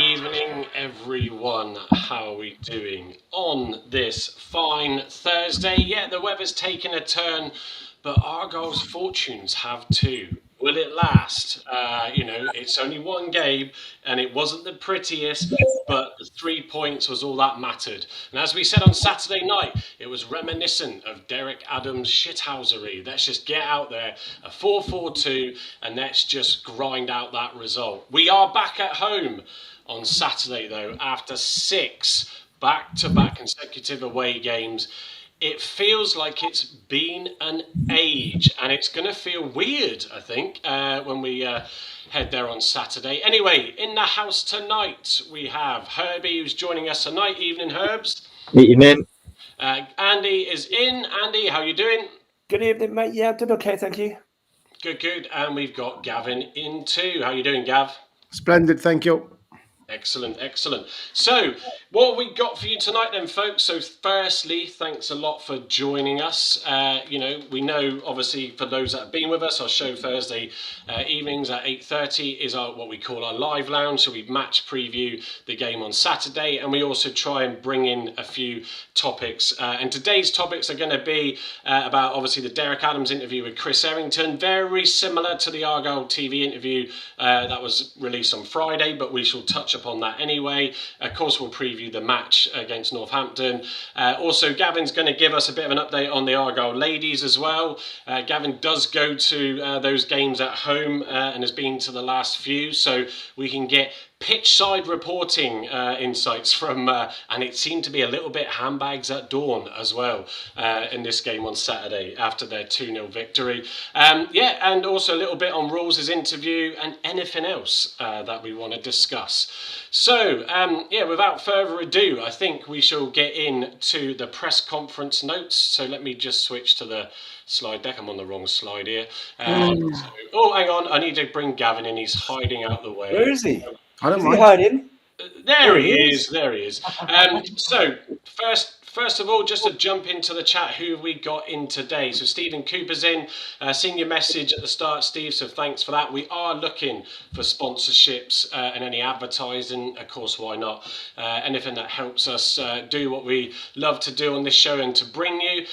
evening, everyone. How are we doing on this fine Thursday? Yeah, the weather's taken a turn, but Argyle's fortunes have too. Will it last? It's only one game, and it wasn't the prettiest, but the 3 points was all that mattered. And as we said on Saturday night, it was reminiscent of Derek Adams' shithousery. Let's just get out there, a 4-4-2, and let's just grind out that result. We are back at home on Saturday, though, after 6 back-to-back consecutive away games. It feels like it's been an age, and it's going to feel weird, I think, when we head there on Saturday. Anyway, in the house tonight, we have Herbie, who's joining us tonight. Evening, Herbs. Evening. Andy is in. Andy, how you doing? Good evening, mate. Yeah, doing okay, thank you. Good. And we've got Gavin in too. How you doing, Gav? Splendid, thank you. Excellent. So, what have we got for you tonight then, folks? So, firstly, thanks a lot for joining us. We know, obviously, for those that have been with us, our show Thursday evenings at 8:30 is what we call our live lounge. So, we match preview the game on Saturday, and we also try and bring in a few topics. And today's topics are going to be about, obviously, the Derek Adams interview with Chris Errington, very similar to the Argyle TV interview that was released on Friday, but we shall touch upon that anyway. Of course, we'll preview the match against Northampton. Also, Gavin's going to give us a bit of an update on the Argyle ladies as well. Gavin does go to those games at home and has been to the last few, so we can get pitch side reporting insights from, and it seemed to be a little bit handbags at dawn as well in this game on Saturday after their 2-0 victory. And also a little bit on Rawls' interview and anything else that we want to discuss. So, without further ado, I think we shall get into the press conference notes. So let me just switch to the slide deck. I'm on the wrong slide here. Hang on. I need to bring Gavin in. He's hiding out the way. Where is he? I don't Is he mind. hiding? There he is. So, first of all, just to jump into the chat, who have we got in today? So Stephen Cooper's in. Seen your message at the start, Steve, so thanks for that. We are looking for sponsorships and any advertising. Of course, why not? Anything that helps us do what we love to do on this show and to bring you.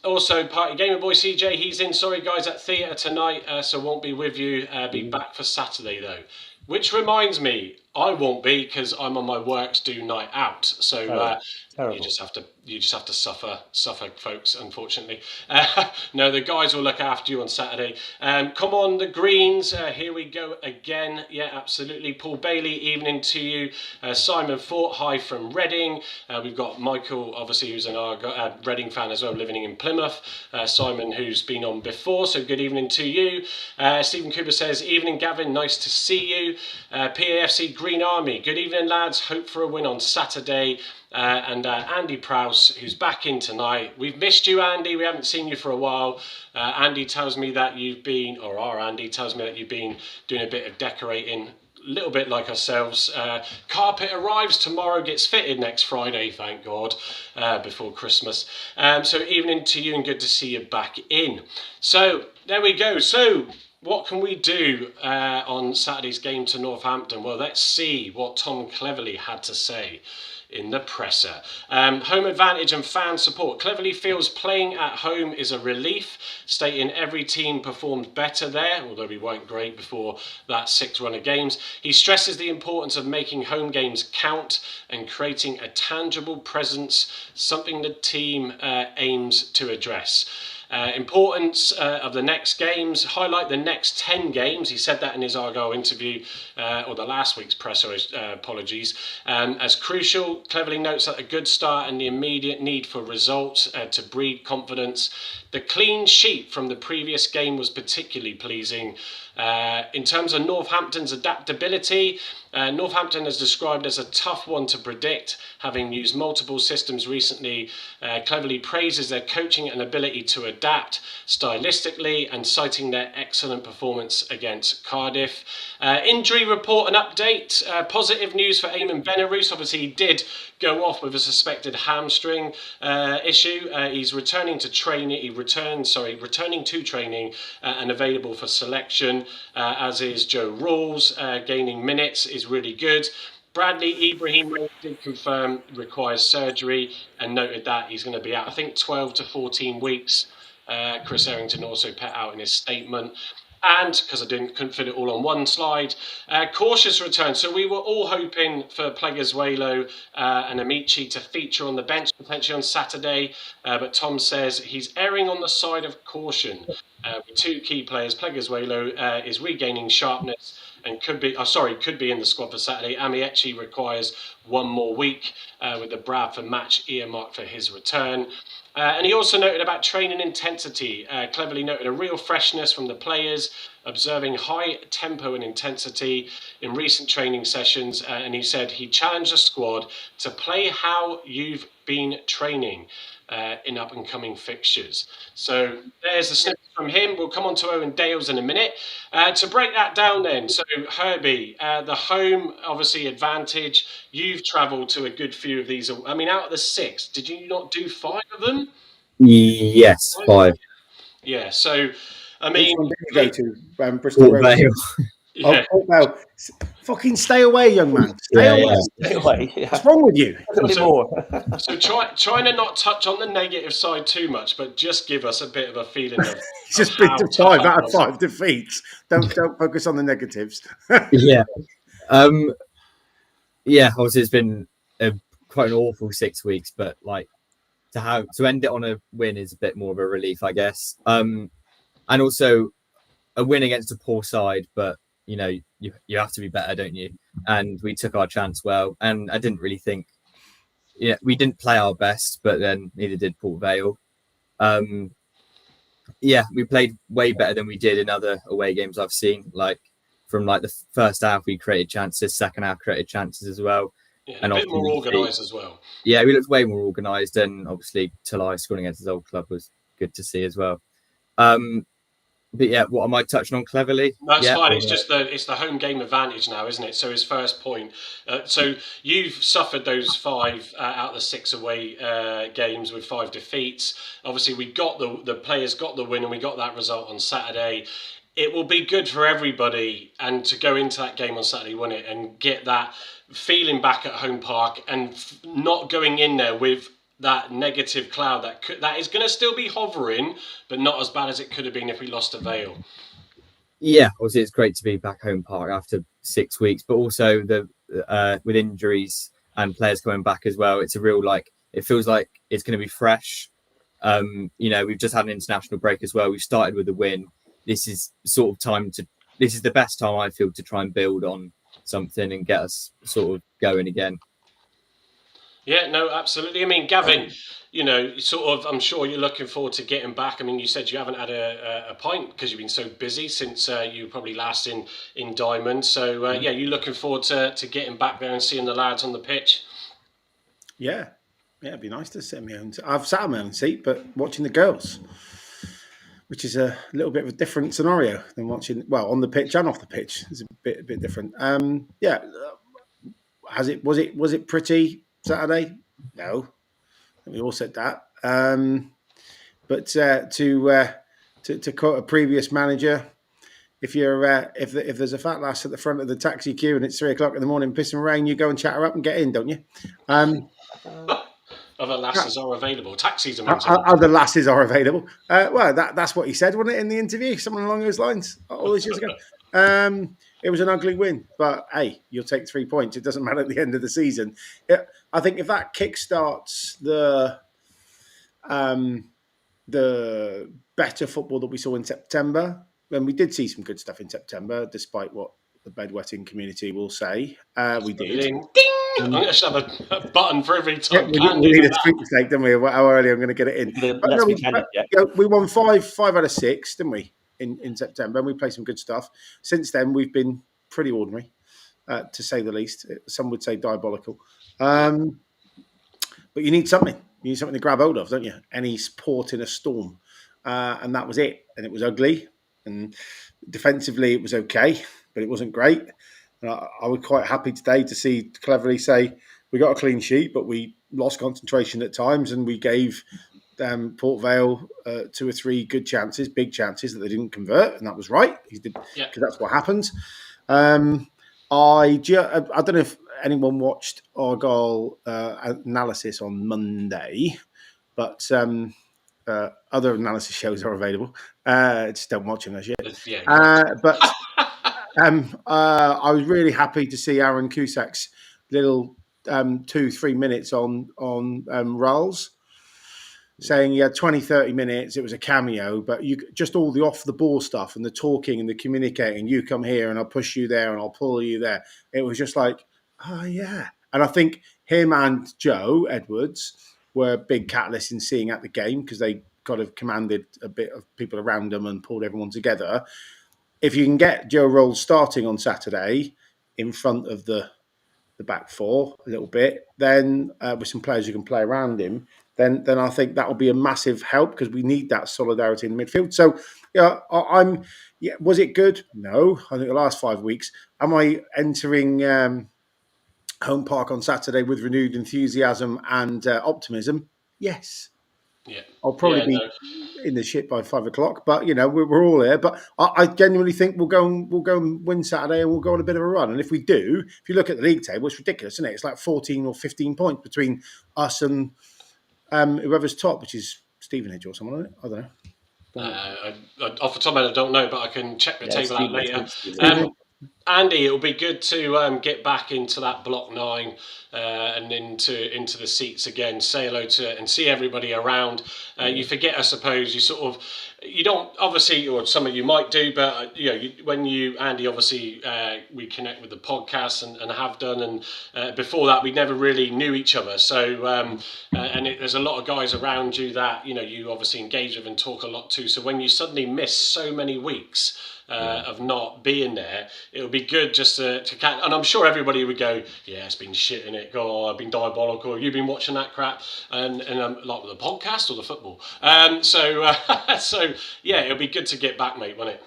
Also, Party Gamer Boy CJ, he's in. Sorry, guys, at theatre tonight, so won't be with you. Be back for Saturday, though. Which reminds me, I won't be because I'm on my works do night out. So you just have to suffer, folks. Unfortunately, no, the guys will look after you on Saturday. Come on, the Greens. Here we go again. Yeah, absolutely. Paul Bailey, evening to you. Simon Fort, hi from Reading. We've got Michael, obviously, who's an Reading fan as well, living in Plymouth. Simon, who's been on before. So good evening to you. Stephen Cooper says, evening, Gavin. Nice to see you. PAFC Green Army. Good evening, lads. Hope for a win on Saturday. And Andy Prowse, who's back in tonight. We've missed you, Andy. We haven't seen you for a while. Andy tells me that you've been, or our Andy tells me that you've been doing a bit of decorating, a little bit like ourselves. Carpet arrives tomorrow, gets fitted next Friday, thank God, before Christmas. So evening to you and good to see you back in. So there we go. So what can we do on Saturday's game to Northampton? Well, let's see what Tom Cleverley had to say in the presser. Home advantage and fan support. Cleverley feels playing at home is a relief, stating every team performed better there, although we weren't great before that 6 run of games. He stresses the importance of making home games count and creating a tangible presence, something the team aims to address. Importance of the next games, highlight the next 10 games. He said that in his Argyle interview, or the last week's presser, apologies, as crucial. Cleverly notes that a good start and the immediate need for results to breed confidence. The clean sheet from the previous game was particularly pleasing. In terms of Northampton's adaptability, Northampton is described as a tough one to predict, having used multiple systems recently. Cleverly praises their coaching and ability to adapt stylistically and citing their excellent performance against Cardiff. Injury report and update. Positive news for Eamon Benarous. Obviously, he did go off with a suspected hamstring issue. He's returning to training. Returning to training and available for selection, as is Joe Rawls. Gaining minutes is really good. Bradley Ibrahim did confirm requires surgery and noted that he's going to be out, I think, 12 to 14 weeks. Chris Errington also put out in his statement. And because I couldn't fit it all on one slide, cautious return. So we were all hoping for Pleguezuelo and Amici to feature on the bench potentially on Saturday, but Tom says he's erring on the side of caution. With two key players, Pleguezuelo is regaining sharpness and could be in the squad for Saturday. Amici requires one more week with the Bradford match earmarked for his return. And he also noted about training intensity, cleverly noted a real freshness from the players, observing high tempo and intensity in recent training sessions. And he said he challenged the squad to play how you've been training in up-and-coming fixtures. So there's a snippet from him. We'll come on to Owen Dales in a minute. To break that down then, so Herbie, the home, obviously, advantage. You've travelled to a good few of these. I mean, out of the 6, did you not do 5 of them? Yes, 5. Yeah, so, I mean... Which one did you go to? Bristol Road? Yeah. Oh, well, fucking stay away, young man. Stay away. Stay away. Yeah. What's wrong with you? So trying to not touch on the negative side too much, but just give us a bit of a feeling of just been to 5 out of 5 defeats. Don't focus on the negatives. Yeah. Yeah, obviously it's been quite an awful 6 weeks, but like to end it on a win is a bit more of a relief, I guess. And also a win against a poor side, but you know, you have to be better, don't you? And we took our chance well. And I didn't really think, we didn't play our best, but then neither did Port Vale. We played way better than we did in other away games I've seen. Like from like the first half, we created chances. Second half, created chances as well. Yeah, and a bit more organised as well. Yeah, we looked way more organised, and obviously Talai scoring against his old club was good to see as well. But yeah, what am I touching on cleverly? That's fine. It's just it's the home game advantage now, isn't it? So his first point. So you've suffered those 5 out of the 6 away games with 5 defeats. Obviously, we got the players got the win, and we got that result on Saturday. It will be good for everybody, and to go into that game on Saturday, won't it, and get that feeling back at home park, and not going in there with that negative cloud that is going to still be hovering, but not as bad as it could have been if we lost to Vale. Yeah, obviously it's great to be back home park after 6 weeks, but also with injuries and players coming back as well, it's a real it feels like it's going to be fresh. We've just had an international break as well. We've started with a win. This is this is the best time I feel to try and build on something and get us sort of going again. Yeah, no, absolutely. I mean, Gavin, I'm sure you're looking forward to getting back. I mean, you said you haven't had a pint because you've been so busy since you were probably last in Diamond. So, you're looking forward to getting back there and seeing the lads on the pitch. Yeah, it'd be nice to sit in my own. I've sat in my own seat, but watching the girls, which is a little bit of a different scenario than watching, on the pitch and off the pitch. It's a bit different. Was it pretty Saturday? No, we all said that. But to quote a previous manager, if there's a fat lass at the front of the taxi queue and it's 3:00 in the morning, pissing rain, you go and chat her up and get in, don't you? Other lasses are available. Taxis are other lasses are available. That's what he said, wasn't it, in the interview? Something along those lines all those years ago. It was an ugly win, but hey, you'll take 3 points. It doesn't matter at the end of the season. I think if that kickstarts the better football that we saw in September, and we did see some good stuff in September, despite what the bedwetting community will say. We did. Ding! I'm going to shove a button for every time. We need a tweet mistake, didn't we? How early I'm going to get it in. We won 5 out of 6, didn't we, in September, and we played some good stuff. Since then, we've been pretty ordinary, to say the least. Some would say diabolical. But you need something. You need something to grab hold of, don't you? Any port in a storm. And that was it. And it was ugly. And defensively, it was okay, but it wasn't great. And I was quite happy today to see cleverly say we got a clean sheet, but we lost concentration at times, and we gave Port Vale 2 or 3 good chances, big chances that they didn't convert, and that was right. He did, because that's what happens. I don't know if anyone watched Argyle analysis on Monday, but other analysis shows are available. Just don't watch them as yet. Yeah, but I was really happy to see Aaron Cusac's little 2-3 minutes on Rolls, saying he had 20-30 minutes. It was a cameo, but you just all the off the ball stuff and the talking and the communicating. You come here and I'll push you there and I'll pull you there. It was just like, oh yeah. And I think him and Joe Edwards were big catalysts in seeing at the game, because they kind of commanded a bit of people around them and pulled everyone together. If you can get Joe Rolls starting on Saturday in front of the back four a little bit, then with some players who can play around him, then I think that will be a massive help, because we need that solidarity in midfield. So, was it good? No. I think the last 5 weeks. Am I entering Home Park on Saturday with renewed enthusiasm and optimism? Yes. Yeah. I'll probably be in the shit by 5 o'clock, but we're all here. But I genuinely think we'll go and win Saturday, and we'll go on a bit of a run. And if we do, if you look at the league table, it's ridiculous, isn't it? It's like 14 or 15 points between us and whoever's top, which is Stevenage or someone. I don't know. Off the top of my head, I don't know, but I can check the table out later. Andy, it'll be good to get back into that block 9 and into the seats again. Say hello to and see everybody around. You forget, I suppose, you don't, obviously, or some of you might do, but when you, Andy, obviously we connect with the podcast and have done, and before that we never really knew each other. So there's a lot of guys around you that you obviously engage with and talk a lot to. So when you suddenly miss so many weeks of not being there, it'll be good just to catch. And I'm sure everybody would go, yeah, it's been shit, innit? Go, I've been diabolical. You've been watching that crap, and like the podcast or the football. So yeah, it'll be good to get back, mate, won't it?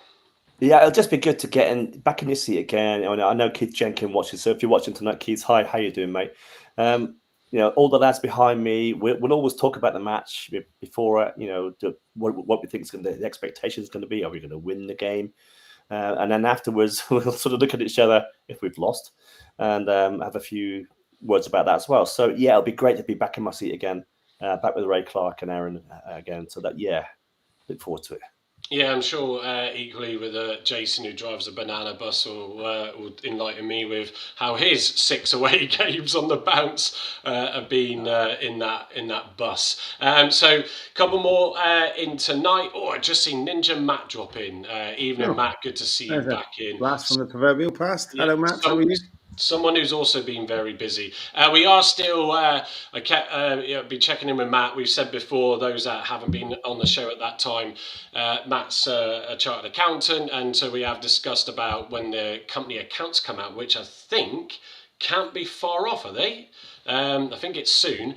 Yeah, it'll just be good to get back in your seat again. I know Keith Jenkins watches, so if you're watching tonight, Keith, hi, how you doing, mate? All the lads behind me, we'll always talk about the match before what we think is the expectation is going to be. Are we going to win the game? And then afterwards, we'll sort of look at each other if we've lost, and have a few words about that as well. So yeah, it'll be great to be back in my seat again, back with Ray Clark and Aaron again. So that look forward to it. Yeah, I'm sure equally with Jason, who drives a banana bus, will enlighten me with how his 6 away games on the bounce have been in that bus. So a couple more in tonight. Oh, I just seen Ninja Matt drop in. Evening, Matt. Good to see you back in. Blast from the proverbial past. Hello, Matt. How are you? Someone who's also been very busy. We are still, I kept been checking in with Matt. We've said before, those that haven't been on the show at that time, Matt's a chartered accountant, and so we have discussed about when the company accounts come out, which I think can't be far off, are they? I think it's soon.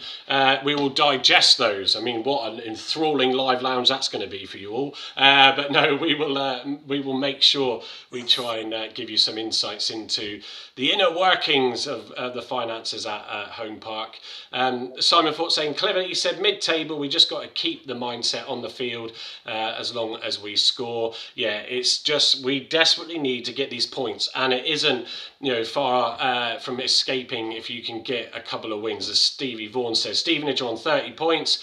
We will digest those. I mean, what an enthralling live lounge that's going to be for you all. But no, we will make sure we try and give you some insights into the inner workings of the finances at Home Park. Simon Foote saying, clever, he said, mid-table, we just got to keep the mindset on the field as long as we score. Yeah, it's just, we desperately need to get these points, and it isn't far from escaping if you can get a couple of wins. As Stevie Vaughan says, Stevenage on 30 points,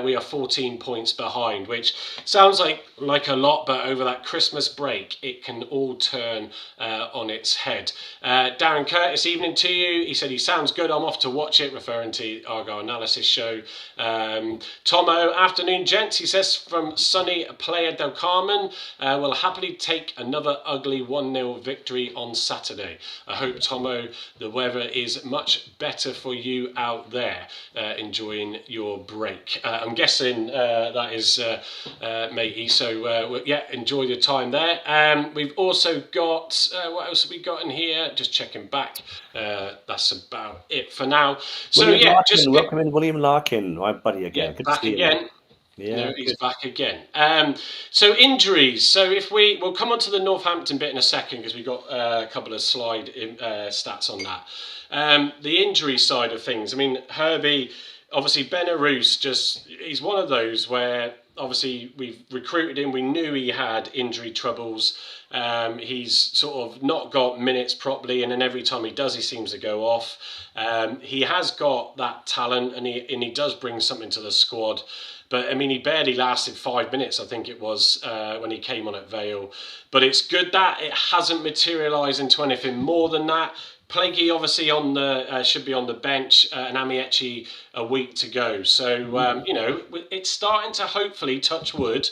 we are 14 points behind, which sounds like a lot, but over that Christmas break it can all turn on its head. Darren Curtis, evening to you. He said he sounds good, I'm off to watch it, referring to Argyle analysis show. Tomo, afternoon gents, he says, from sunny Playa del Carmen, will happily take another ugly 1-0 victory on Saturday. I hope, Tomo, the weather is much better for you out there, enjoying your break. I'm guessing that is matey, so yeah, enjoy your time there. We've also got, what else have we got in here? Just checking back. That's about it for now. So William yeah, Larkin, welcome in William Larkin, my buddy again. Yeah, good back to see again. You. Yeah, he's back again. So injuries. So we'll come on to the Northampton bit in a second, because we've got a couple of slide stats on that. The injury side of things. I mean, Herbie, obviously Benarouz, he's one of those where obviously we've recruited him. We knew he had injury troubles. He's sort of not got minutes properly, and then every time he does, he seems to go off. He has got that talent, and he does bring something to the squad. But I mean, he barely lasted 5 minutes, I think it was, when he came on at Vale. But it's good that it hasn't materialised into anything more than that. Plaguey obviously on the should be on the bench, and Amiechi a week to go. So you know, it's starting to hopefully, touch wood,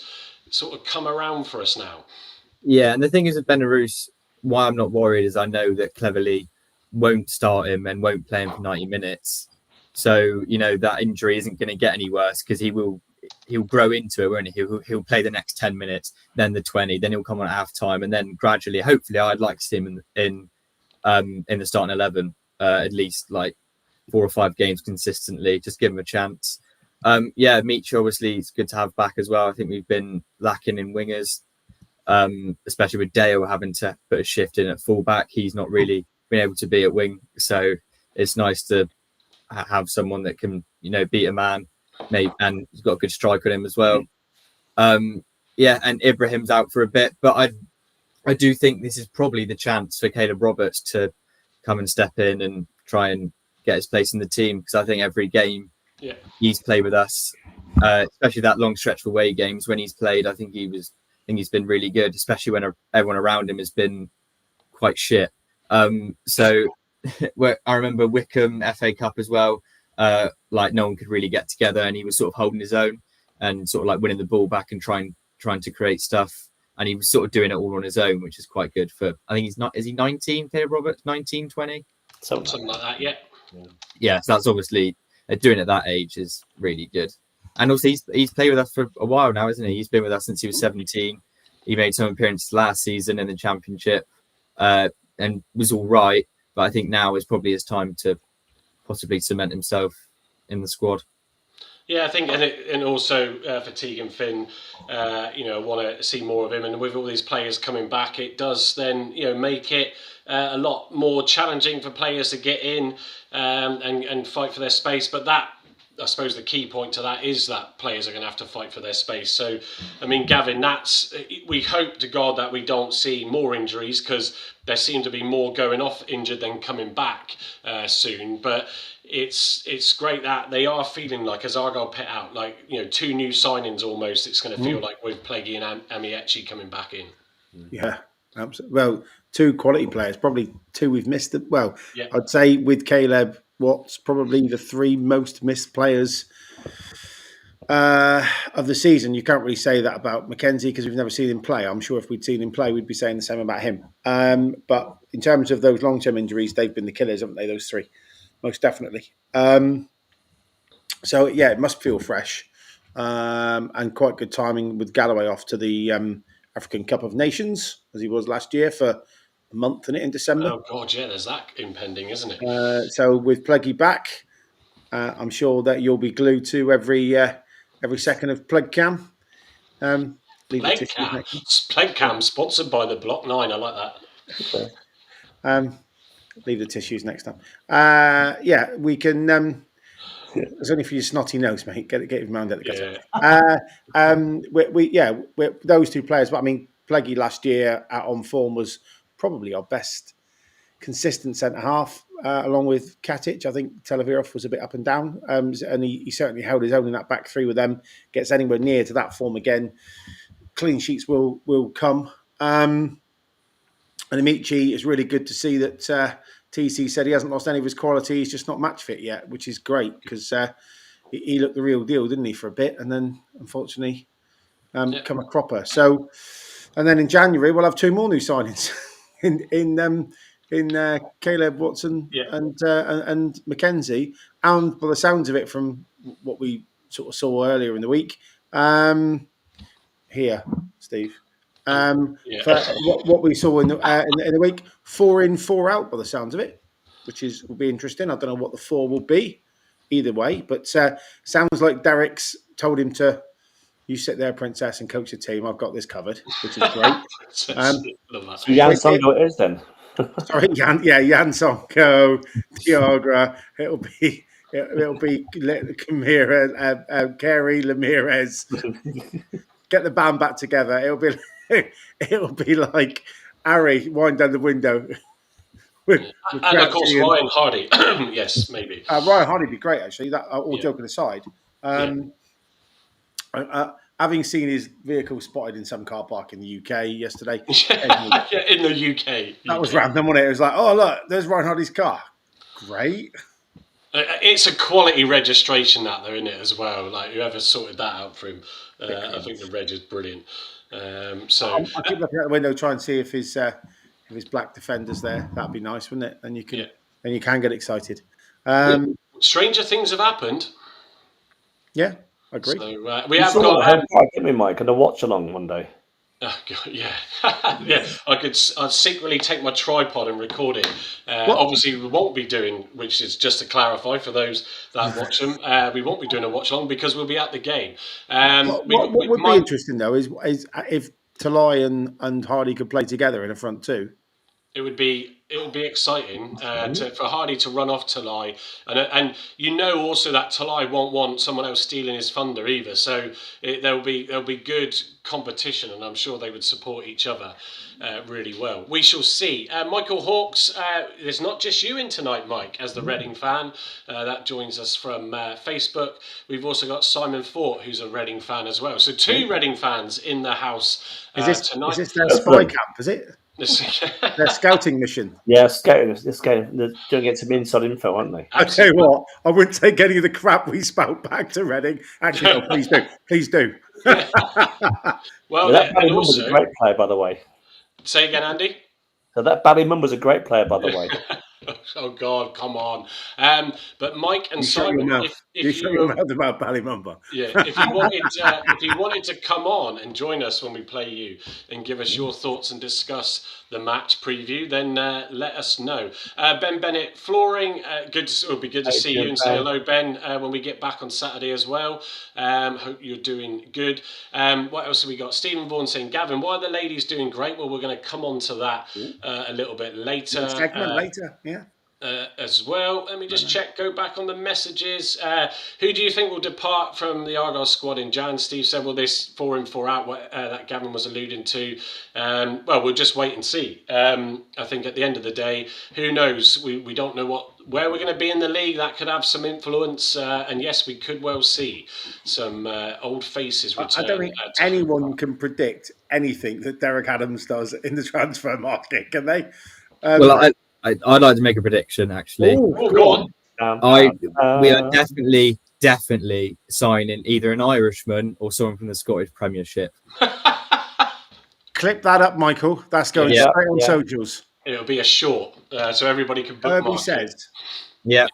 sort of come around for us now. Yeah, and the thing is with Benarouz, why I'm not worried is I know that Cleverley won't start him and won't play him for 90 minutes. So you know that injury isn't going to get any worse because he'll grow into it, won't he? He'll play the next 10 minutes, then the 20, then he'll come on at half time, and then gradually, hopefully, I'd like to see him in the starting 11 at least like 4 or 5 games consistently. Just give him a chance. Yeah, Michi obviously it's good to have back as well. I think we've been lacking in wingers, especially with Dale having to put a shift in at fullback. He's not really been able to be at wing, so it's nice to have someone that can, you know, beat a man, maybe, and he's got a good strike on him as well. Yeah, and Ibrahim's out for a bit, but I do think this is probably the chance for Caleb Roberts to come and step in and try and get his place in the team, because I think every game he's played with us, especially that long stretch of away games when he's played, I think he's been really good, especially when everyone around him has been quite shit. So I remember Wickham FA Cup as well. Like no one could really get together, and he was sort of holding his own and sort of like winning the ball back and trying to create stuff. And he was sort of doing it all on his own, which is quite good for. I think is he 19? Caleb Roberts 19, 20? Something like that. Yeah. Yeah, so that's obviously doing it at that age is really good. And also he's played with us for a while now, isn't he? He's been with us since he was 17. He made some appearances last season in the Championship, and was all right. But I think now is probably his time to possibly cement himself in the squad. Yeah, I think, and also for Tegan Finn, you know, want to see more of him. And with all these players coming back, it does then, you know, make it a lot more challenging for players to get in and fight for their space. But that, I suppose, the key point to that is that players are going to have to fight for their space. So, I mean, Gavin, we hope to God that we don't see more injuries, because there seem to be more going off injured than coming back soon. But it's great that they are feeling like, as Argyle put out, like, you know, 2 new signings almost. It's going to feel like with Plaguey and Amiechi coming back in. Yeah, absolutely. Well, 2 quality players, probably 2 we've missed. Well, yeah. I'd say with Caleb, what's probably the 3 most missed players of the season. You can't really say that about Mackenzie because we've never seen him play. I'm sure if we'd seen him play, we'd be saying the same about him. But in terms of those long-term injuries, they've been the killers, haven't they, those 3? Most definitely. So, yeah, it must feel fresh and quite good timing with Galloway off to the African Cup of Nations, as he was last year for a month in December. Oh, God, yeah, there's that impending, isn't it? So with Plaguey back, I'm sure that you'll be glued to every second of Plague Cam. Plague Cam, sponsored by the Block 9. I like that. Leave the tissues next time. Yeah, we can. It's only for your snotty nose, mate. Get him round at the gutter. We're those 2 players. But I mean, Plaguey last year on form was probably our best consistent centre half, along with Katic. I think Televirov was a bit up and down, and he certainly held his own in that back 3 with them. Gets anywhere near to that form again, clean sheets will come. And Amici, it's really good to see that TC said he hasn't lost any of his quality. He's just not match fit yet, which is great because he looked the real deal, didn't he, for a bit, and then unfortunately come a cropper. So, and then in January we'll have 2 more new signings in Caleb Watson and Mackenzie, and by the sounds of it, from what we sort of saw earlier in the week, here, Steve. For what we saw in the week, 4 in, 4 out by the sounds of it, which will be interesting. I don't know what the 4 will be either way, but sounds like Derek's told him to, you sit there, Princess, and coach the team. I've got this covered, which is great. So Jan Songo is then. Sorry, Jan Sonko, Tiagra. It'll be It'll be Carey, Ramirez. Get the band back together. It'll be like Harry wind down the window. And of course, Ryan Hardy. Yes, maybe. Ryan Hardy would be great, actually. That all joking aside. Having seen his vehicle spotted in some car park in the UK yesterday. In the UK. That was random, wasn't it? It was like, oh, look, there's Ryan Hardy's car. Great. It's a quality registration out there, isn't it, as well? Like, whoever sorted that out for him. I think the reg is brilliant. So I'll keep looking out the window, try and see if his black defender's there. That'd be nice, wouldn't it? And you can get excited. Stranger things have happened. Yeah, I agree. So, we have got didn't we, Mike, and a watch along one day. Oh God, yeah, yeah. I'd secretly take my tripod and record it. Obviously, we won't be doing, which is just to clarify for those that watch them, we won't be doing a watch along because we'll be at the game. What would be interesting though is if Talai and Hardy could play together in a front two. It would be exciting for Hardy to run off Talai, and also that Talai won't want someone else stealing his thunder either. So there'll be good competition, and I'm sure they would support each other really well. We shall see. Michael Hawkes, there's not just you in tonight, Mike, as the Reading fan that joins us from Facebook. We've also got Simon Fort, who's a Reading fan as well. So 2 Reading fans in the house tonight. Is this their spy camp? Is it? Their scouting mission. Yeah, scouting. They're doing get some inside info, aren't they? I tell you what, I wouldn't take any of the crap we spout back to Reading. Actually, no, please do. Please do. Well, that Barry Mumba's a great player, by the way. Say again, Andy. So that Barry Mumba's a great player, by the way. Oh God, come on! But Mike and Simon, if you shut your mouth about Ballymumba. Yeah, if you wanted to come on and join us when we play you and give us your thoughts and discuss the match preview, then let us know. Ben Bennett, flooring. It would be good to see you and say hello, Ben, when we get back on Saturday as well. Hope you're doing good. What else have we got? Stephen Vaughan saying, Gavin, why are the ladies doing great? Well, we're going to come on to that a little bit later. Segment later, yeah. As well. Let me just check, go back on the messages. Who do you think will depart from the Argyle squad in Jan? Steve said, well, this 4 in 4 out that Gavin was alluding to. Well, we'll just wait and see. I think at the end of the day, who knows? We don't know where we're going to be in the league. That could have some influence. And yes, we could well see some old faces return. I don't think anyone can predict anything that Derek Adams does in the transfer market, can they? Well, I'd like to make a prediction, actually. Go on. We are definitely signing either an Irishman or someone from the Scottish Premiership. Clip that up, Michael. That's going straight on socials. It'll be a short, so everybody can bookmark Herbie says. Yeah.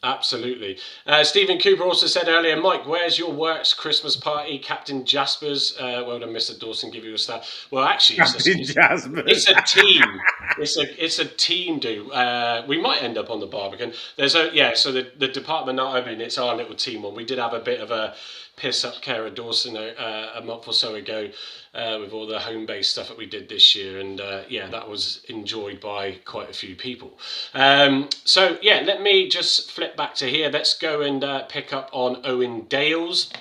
Absolutely. Stephen Cooper also said earlier, Mike, where's your works Christmas party? Captain Jasper's. Well done, Mr. Dawson, give you a star. Well, actually, it's a team. It's a team do. We might end up on the Barbican. So the department that I'm in, it's our little team one. We did have a bit of a piss up Cara Dawson a month or so ago with all the home-based stuff that we did this year, and that was enjoyed by quite a few people. Let me just flip back to here. Let's go and pick up on Owen Dale's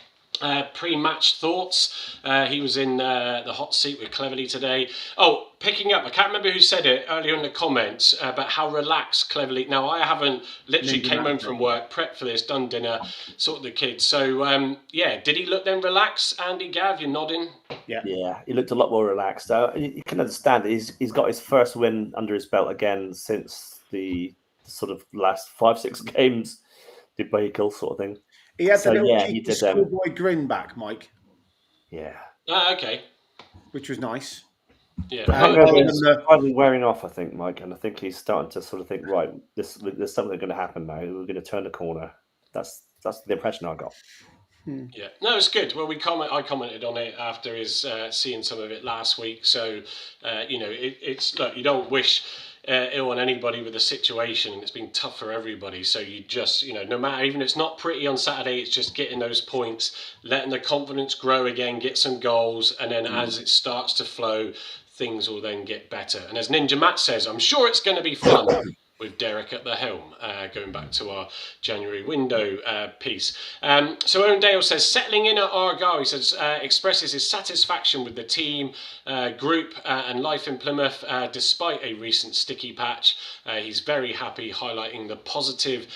pre-match thoughts. He was in the hot seat with Cleverley today. Oh, picking up, I can't remember who said it earlier in the comments about how relaxed Cleverley. Now, I haven't came home from work, prepped for this, done dinner, sorted the kids. So, did he look then relaxed? Andy, Gav, you're nodding. Yeah, he looked a lot more relaxed. You can understand it. He's got his first win under his belt again since the sort of last 5-6 games debacle sort of thing. He had the schoolboy grin back, Mike. Yeah. Okay. Which was nice. Yeah. He's finally wearing off, I think, Mike, and I think he's starting to sort of think, right, there's something going to happen now. We're going to turn the corner. That's the impression I got. Yeah, no, it's good. Well, I commented on it after his seeing some of it last week. So, it's look, you don't wish ill on anybody with the situation, and it's been tough for everybody. So you just, no matter, even if it's not pretty on Saturday, it's just getting those points, letting the confidence grow again, get some goals, and then as it starts to flow, things will then get better. And as Ninja Matt says, I'm sure it's going to be fun with Derek at the helm, going back to our January window piece. So Owen Dale says, settling in at Argyle, he says, expresses his satisfaction with the team, group and life in Plymouth, despite a recent sticky patch. He's very happy, highlighting the positive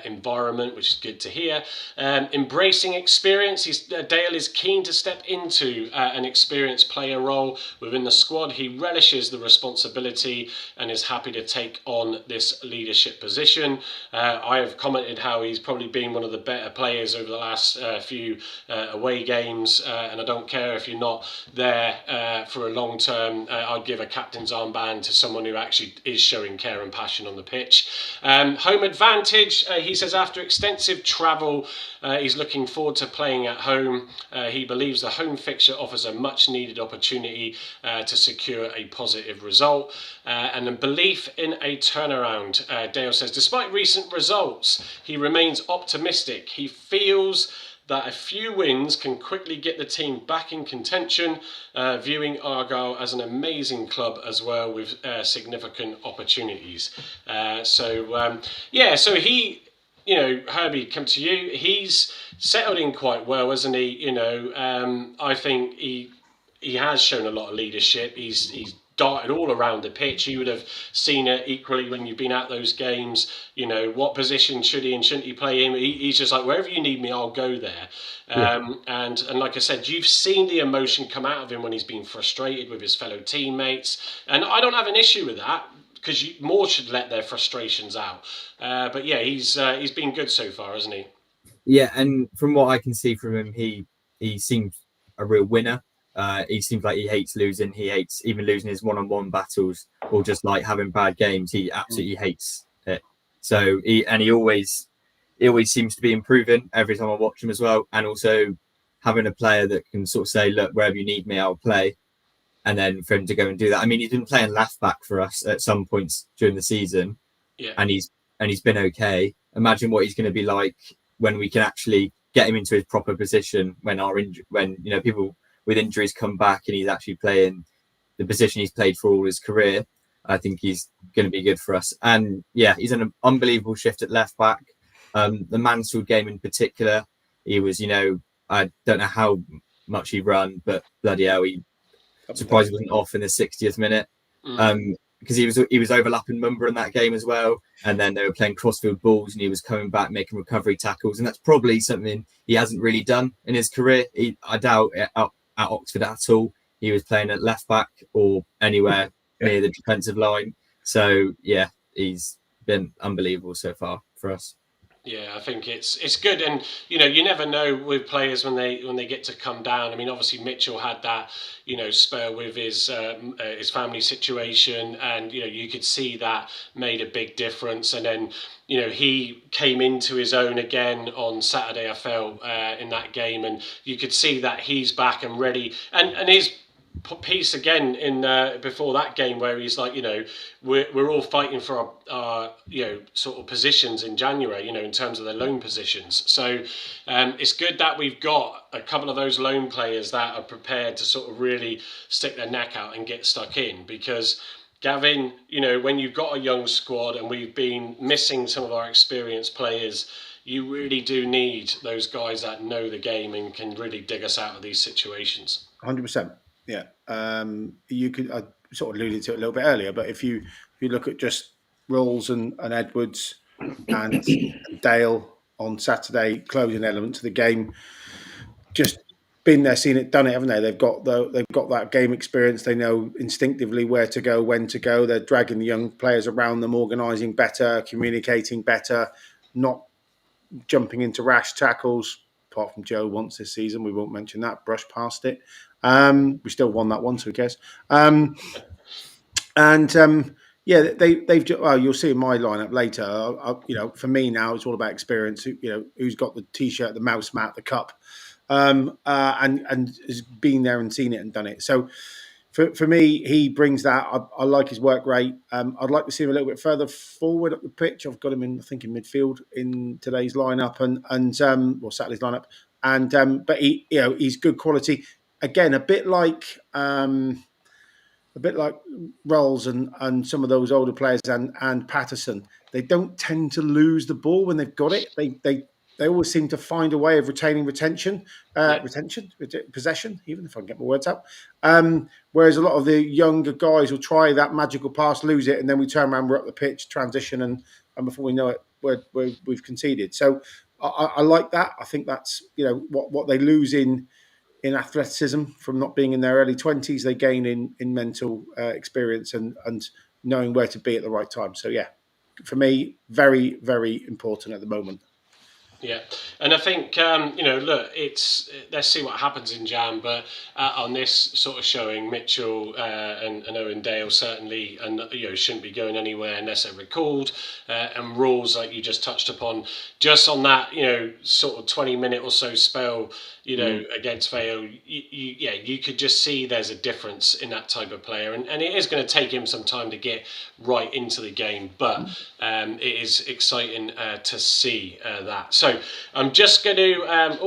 environment, which is good to hear. Embracing experience, Dale is keen to step into an experienced player role within the squad. He relishes the responsibility and is happy to take on this leadership position. I have commented how he's probably been one of the better players over the last few away games, and I don't care if you're not there for a long term. I'd give a captain's armband to someone who actually is showing care and passion on the pitch. Home advantage, he says, after extensive travel, he's looking forward to playing at home. He believes the home fixture offers a much needed opportunity to secure a positive result, and a belief in a turnaround. Dale says, despite recent results, he remains optimistic. He feels that a few wins can quickly get the team back in contention, viewing Argyle as an amazing club as well, with significant opportunities. So he, Herbie, come to you. He's settled in quite well, hasn't he? I think he has shown a lot of leadership. He's darted all around the pitch. You would have seen it equally when you've been at those games. What position should he and shouldn't he play in? He's just like, wherever you need me, I'll go there. And like I said, you've seen the emotion come out of him when he's been frustrated with his fellow teammates. And I don't have an issue with that, because more should let their frustrations out. But yeah, he's been good so far, hasn't he? Yeah, and from what I can see from him, he seems a real winner. He seems like he hates losing. He hates even losing his one-on-one battles, or just like having bad games. He absolutely hates it. So he always seems to be improving every time I watch him as well. And also having a player that can sort of say, look, wherever you need me, I'll play. And then for him to go and do that. I mean, he's been playing left back for us at some points during the season, and he's been okay. Imagine what he's going to be like when we can actually get him into his proper position when people with injuries come back and he's actually playing the position he's played for all his career. I think he's going to be good for us. And yeah, he's an unbelievable shift at left back. The Mansfield game in particular, he was, I don't know how much he run, but bloody hell, he surprised he wasn't off in the 60th minute. Because he was overlapping Mumba in that game as well, and then they were playing crossfield balls, and he was coming back making recovery tackles, and that's probably something he hasn't really done in his career. I doubt it at Oxford at all. He was playing at left back or anywhere near the defensive line. So yeah, he's been unbelievable so far for us. Yeah, I think it's good, and you never know with players when they get to come down. I mean, obviously Mitchell had that spur with his family situation, and you could see that made a big difference. And then he came into his own again on Saturday. I felt in that game, and you could see that he's back and ready. And his piece again in before that game where he's like, we're all fighting for our sort of positions in January, in terms of the loan positions. So it's good that we've got a couple of those loan players that are prepared to sort of really stick their neck out and get stuck in, because Gavin, when you've got a young squad and we've been missing some of our experienced players, you really do need those guys that know the game and can really dig us out of these situations. 100%. Yeah, you could. I sort of alluded to it a little bit earlier, but if you look at just Rawls and Edwards and Dale on Saturday, closing elements of the game, just been there, seen it, done it, haven't they? They've got that game experience. They know instinctively where to go, when to go. They're dragging the young players around them, organising better, communicating better, not jumping into rash tackles. Apart from Joe once this season, we won't mention that. Brush past it. We still won that one, so who cares? They've. Well, you'll see in my lineup later. For me now, it's all about experience. Who's got the t-shirt, the mouse mat, the cup, and has been there and seen it and done it. So for me, he brings that. I like his work rate. I'd like to see him a little bit further forward up the pitch. I've got him in midfield in today's lineup and Saturday's lineup. But he's good quality. Again, a bit like a bit like Rolls and some of those older players and Patterson, they don't tend to lose the ball when they've got it. They always seem to find a way of retaining possession, even if I can get my words out. Whereas a lot of the younger guys will try that magical pass, lose it, and then we turn around, we're up the pitch, transition, and before we know it, we've conceded. So I like that. I think that's what they lose in athleticism from not being in their early 20s, they gain in mental experience and knowing where to be at the right time. So yeah, for me, very, very important at the moment. Yeah, and I think look, let's see what happens in Jam, but on this sort of showing, Mitchell and Owen Dale certainly, and shouldn't be going anywhere unless they're recalled, and Rules, like you just touched upon, just on that sort of 20-minute or so spell, against Vale, you could just see there's a difference in that type of player, and it is going to take him some time to get right into the game, but it is exciting to see that. So I'm just going to,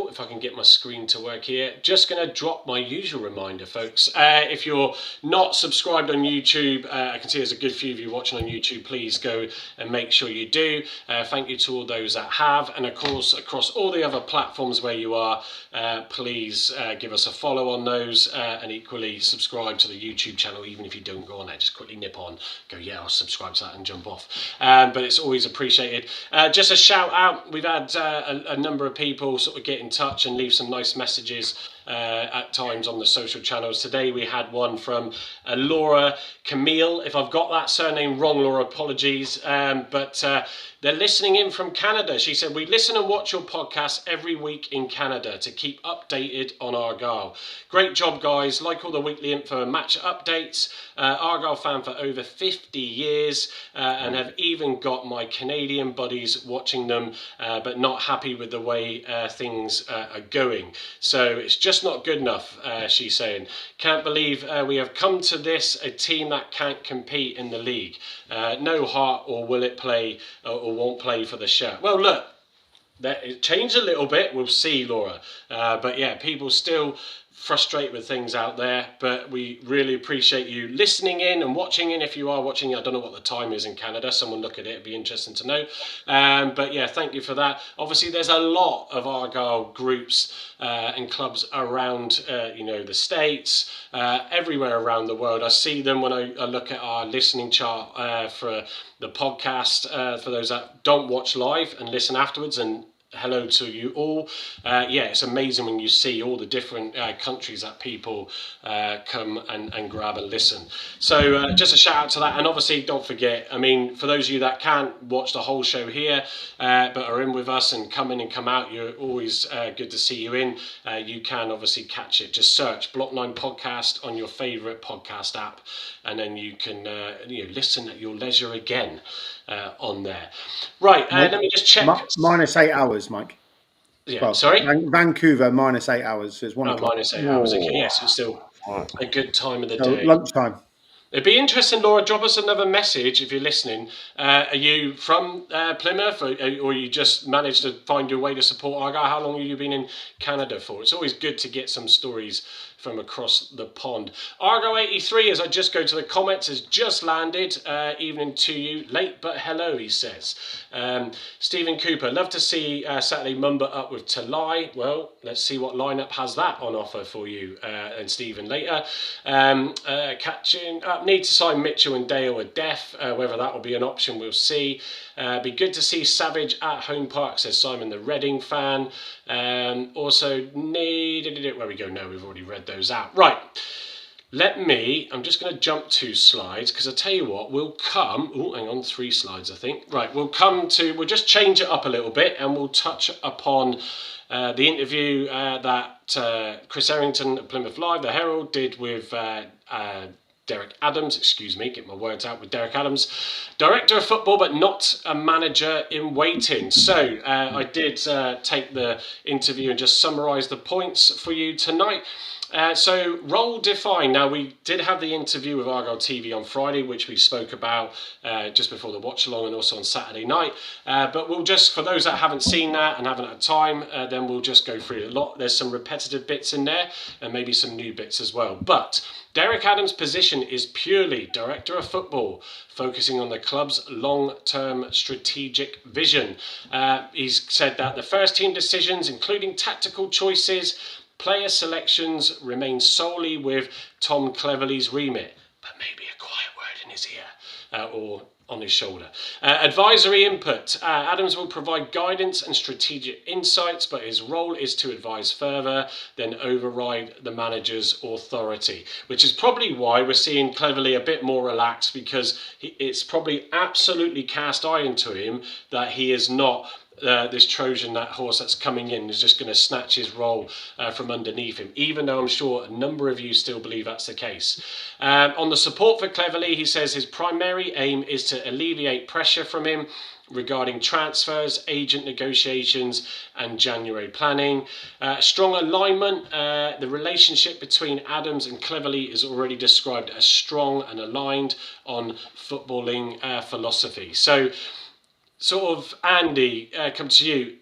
if I can get my screen to work here, just going to drop my usual reminder, folks. If you're not subscribed on YouTube, I can see there's a good few of you watching on YouTube. Please go and make sure you do. Thank you to all those that have. And of course, across all the other platforms where you are, please give us a follow on those and equally subscribe to the YouTube channel, even if you don't go on there. Just quickly nip on, go, yeah, I'll subscribe to that and jump off. But it's always appreciated. Just a shout out, we've had a number of people sort of get in touch and leave some nice messages at times on the social channels. Today we had one from Laura Camille. If I've got that surname wrong, Laura, apologies. But they're listening in from Canada. She said, we listen and watch your podcast every week in Canada to keep updated on Argyle. Great job, guys. Like all the weekly info and match updates. Argyle fan for over 50 years and have even got my Canadian buddies watching them, but not happy with the way things are going. So it's just not good enough, she's saying. Can't believe we have come to this, a team that can't compete in the league. No heart, or will it play or won't play for the shirt? Well, look, it changed a little bit. We'll see, Laura. But yeah, people still frustrated with things out there, but we really appreciate you listening in and watching in. If you are watching, I don't know what the time is in Canada, someone look at it, it'd be interesting to know. But yeah, thank you for that. Obviously there's a lot of Argyle groups and clubs around the States, everywhere around the world. I see them when I look at our listening chart for the podcast, for those that don't watch live and listen afterwards, and hello to you all. It's amazing when you see all the different countries that people come and grab and listen. So just a shout out to that. And obviously don't forget, I mean, for those of you that can't watch the whole show here but are in with us and come in and come out, you're always good to see you in. You can obviously catch it. Just search Block 9 Podcast on your favourite podcast app, and then you can listen at your leisure again on there. Right, let me just check. Minus 8 hours, Mike. Yeah, well, sorry? Vancouver, minus 8 hours. So it's 1 o'clock. Minus 8 hours. Okay, yes, it's still a good time of the day. Lunchtime. It'd be interesting, Laura, drop us another message if you're listening. Are you from Plymouth, or you just managed to find your way to support Argyle? How long have you been in Canada for? It's always good to get some stories from across the pond. Argo 83, as I just go to the comments, has just landed. Evening to you. Late, but hello, he says. Stephen Cooper, love to see Saturday Mumba up with Talai. Well, let's see what lineup has that on offer for you, and Stephen later. Catching up, need to sign Mitchell and Dale with Def. Whether that will be an option, we'll see. Be good to see Savage at home park, says Simon the Reading fan. Also needed, where we go, no, we've already read those out. Right, I'm just going to jump 2 slides, because I tell you what, we'll come, hang on, 3 slides I think. Right, we'll just change it up a little bit, and we'll touch upon the interview that Chris Errington at Plymouth Live, the Herald, did with Derek Adams, get my words out, with Derek Adams, director of football but not a manager in waiting. So I did take the interview and just summarise the points for you tonight. So role defined. Now, we did have the interview with Argyle TV on Friday, which we spoke about just before the watch along and also on Saturday night. But we'll just, for those that haven't seen that and haven't had time, then we'll just go through it a lot. There's some repetitive bits in there and maybe some new bits as well. But Derek Adams' position is purely Director of Football, focusing on the club's long-term strategic vision. He's said that the first team decisions, including tactical choices, player selections, remain solely with Tom Cleverley's remit, but maybe a quiet word in his ear or on his shoulder. Advisory input. Adams will provide guidance and strategic insights, but his role is to advise further than override the manager's authority, which is probably why we're seeing Cleverley a bit more relaxed, because it's probably absolutely cast iron to him that he is not this Trojan, that horse that's coming in, is just going to snatch his role from underneath him, even though I'm sure a number of you still believe that's the case. On the support for Cleverley, he says his primary aim is to alleviate pressure from him regarding transfers, agent negotiations and January planning. Strong alignment. The relationship between Adams and Cleverley is already described as strong and aligned on footballing philosophy. So sort of, Andy, come to you.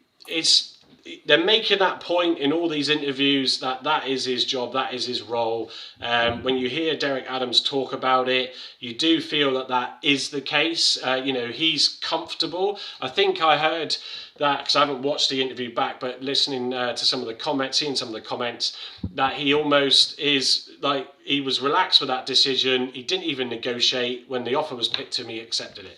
They're making that point in all these interviews that is his job, that is his role. When you hear Derek Adams talk about it, you do feel that is the case. He's comfortable. I think I heard that, because I haven't watched the interview back, but listening to some of the comments, seeing some of the comments, that he almost is like, he was relaxed with that decision. He didn't even negotiate. When the offer was put to him, he accepted it.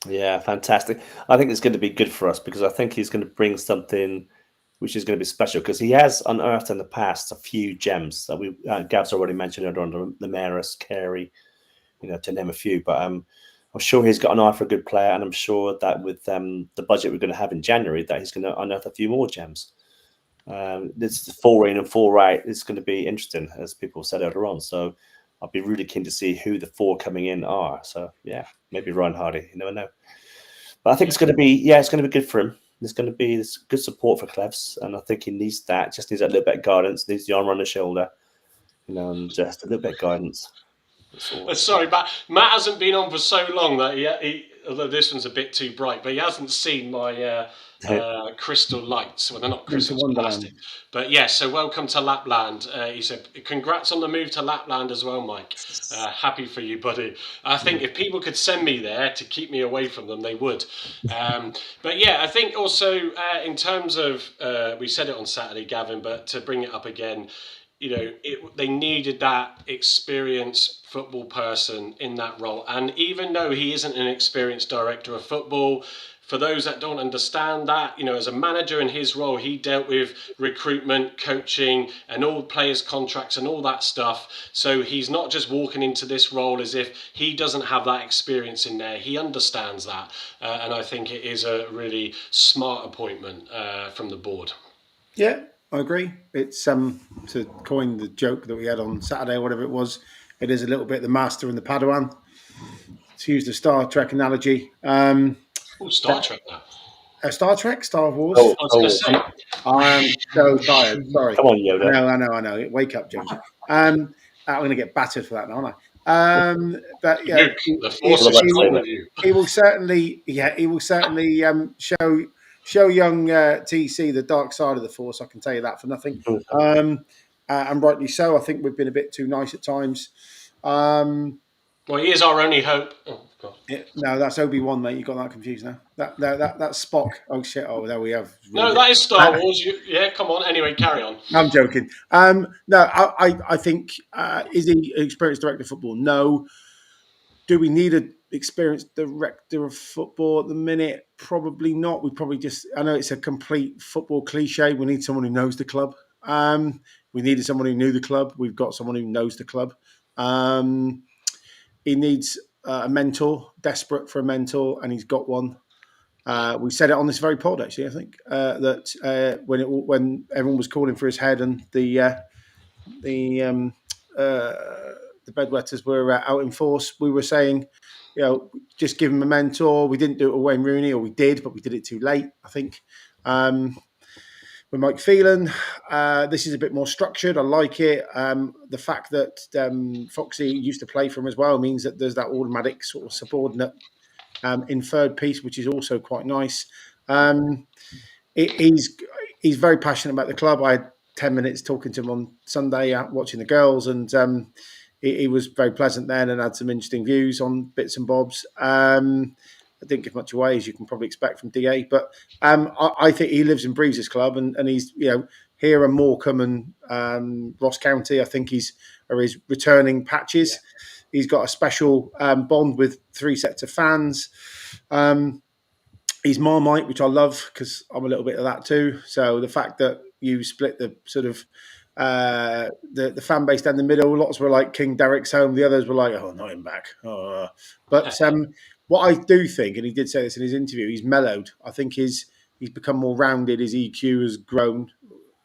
Yeah, fantastic. I think it's going to be good for us, because I think he's going to bring something which is going to be special, because he has unearthed in the past a few gems that Gav's already mentioned earlier on, the Maris, Carey, to name a few. But I'm sure he's got an eye for a good player, and I'm sure that with the budget we're going to have in January, that he's going to unearth a few more gems. This is 4 in and 4 out. It's going to be interesting, as people said earlier on. So I'll be really keen to see who the 4 coming in are. So yeah, maybe Ryan Hardy. You never know. But I think it's going to be good for him. There's going to be this good support for Clevs, and I think he needs that. Just needs that little bit of guidance. Needs the arm on the shoulder, and just a little bit of guidance. Sorry, but Matt hasn't been on for so long that he although this one's a bit too bright, but he hasn't seen my crystal lights. Well, they're not crystal, plastic. But yes, so welcome to Lapland. He said, congrats on the move to Lapland as well, Mike. Happy for you, buddy. I think if people could send me there to keep me away from them, they would. But yeah, I think also in terms of, we said it on Saturday, Gavin, but to bring it up again, they needed that experienced football person in that role. And even though he isn't an experienced director of football, for those that don't understand that, as a manager in his role, he dealt with recruitment, coaching, and all players' contracts and all that stuff. So he's not just walking into this role as if he doesn't have that experience in there. He understands that. And I think it is a really smart appointment from the board. Yeah, I agree. It's to coin the joke that we had on Saturday, or whatever it was, it is a little bit the master and the Padawan, to use the Star Trek analogy. Star Trek now. Star Trek? Star Wars? I was going to say. I'm so tired. Sorry. Come on, Yoda. I know. Wake up, James. I'm going to get battered for that now, aren't I? But yeah, Luke, the force is with you. He will certainly show young TC the dark side of the Force. I can tell you that for nothing. And rightly so. I think we've been a bit too nice at times. Well, he is our only hope. Oh, God. Yeah, no, that's Obi-Wan, mate. You got that confused now. That's Spock. Oh shit! Oh, there we have. No, that is Star Wars. Come on. Anyway, carry on. I'm joking. No, I think is he an experienced director of football? No. Do we need an experienced director of football at the minute? Probably not. We probably just. I know it's a complete football cliche. We need someone who knows the club. We needed someone who knew the club. We've got someone who knows the club. He needs a mentor, desperate for a mentor, and he's got one. We said it on this very pod, actually. I think that when everyone was calling for his head and the bedwetters were out in force, we were saying, just give him a mentor. We didn't do it with Wayne Rooney, or we did, but we did it too late, I think. Mike Phelan. This is a bit more structured. I like it. The fact that Foxy used to play for him as well means that there's that automatic sort of subordinate inferred piece, which is also quite nice. He's very passionate about the club. I had 10 minutes talking to him on Sunday, watching the girls, and he was very pleasant then and had some interesting views on bits and bobs. I didn't give much away, as you can probably expect from DA, but I think he lives and breathes his club, and he's here and Morecambe and Ross County. I think are his returning patches. Yeah. He's got a special bond with 3 sets of fans. He's Marmite, which I love because I'm a little bit of that too. So the fact that you split the sort of the fan base down the middle, lots were like King Derek's home, the others were like, oh, not him back. But what I do think, and he did say this in his interview, he's mellowed. I think he's become more rounded. His EQ has grown.